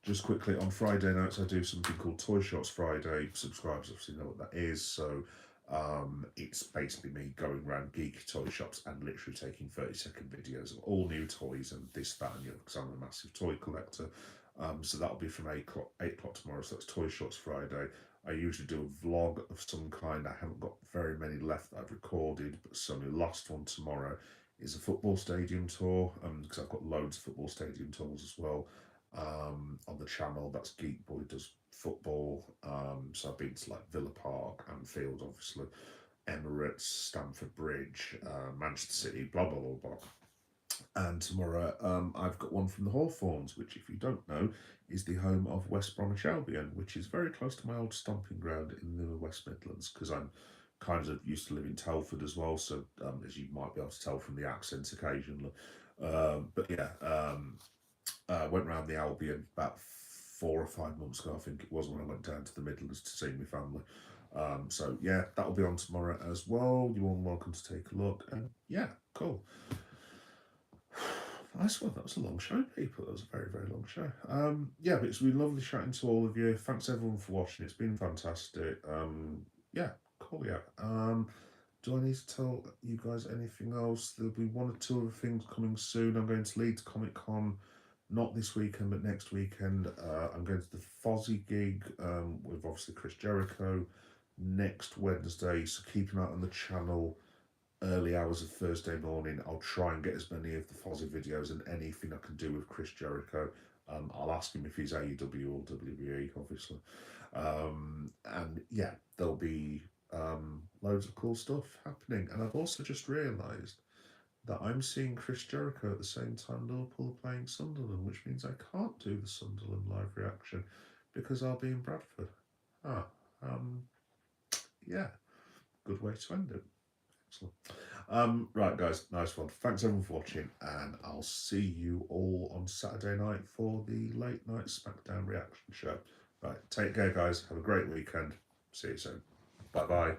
Speaker 1: just quickly, on Friday nights, I do something called Toy Shots Friday. Subscribers obviously know what that is. So It's basically me going around geeky toy shops and literally taking 30-second videos of all new toys and this, that, and the other, because I'm a massive toy collector. So that'll be from 8 o'clock tomorrow. So that's Toy Shots Friday. I usually do a vlog of some kind. I haven't got very many left that I've recorded, but so my last one tomorrow is a football stadium tour, because I've got loads of football stadium tours as well on the channel. That's Geek Boy Does Football. So I've been to like Villa Park, Anfield, obviously, Emirates, Stamford Bridge, Manchester City, blah blah blah blah. And tomorrow I've got one from the Hawthorns, which, if you don't know, is the home of West Bromwich Albion, which is very close to my old stomping ground in the West Midlands, because I'm kind of used to live in Telford as well, so as you might be able to tell from the accents occasionally. But yeah, went round the Albion about 4 or 5 months ago, I think it was, when I went down to the Midlands to see my family. So yeah, that'll be on tomorrow as well. You're all welcome to take a look. And yeah, cool. Nice one. That was a long show, people. That was a very, very long show. Yeah, but it's been lovely chatting to all of you. Thanks everyone for watching. It's been fantastic. Yeah, cool. Yeah. Do I need to tell you guys anything else? There'll be one or two other things coming soon. I'm going to Leeds Comic Con, not this weekend, but next weekend. I'm going to the Fozzy gig with obviously Chris Jericho next Wednesday. So keep an eye on the channel. Early hours of Thursday morning, I'll try and get as many of the Fozzy videos and anything I can do with Chris Jericho. I'll ask him if he's AEW or WWE, obviously. And yeah, there'll be loads of cool stuff happening. And I've also just realised that I'm seeing Chris Jericho at the same time Liverpool are playing Sunderland, which means I can't do the Sunderland live reaction because I'll be in Bradford. Yeah, good way to end it. Excellent. Right, guys, nice one. Thanks everyone for watching, and I'll see you all on Saturday night for the late night SmackDown reaction show. Right, take care, guys. Have a great weekend. See you soon. Bye bye.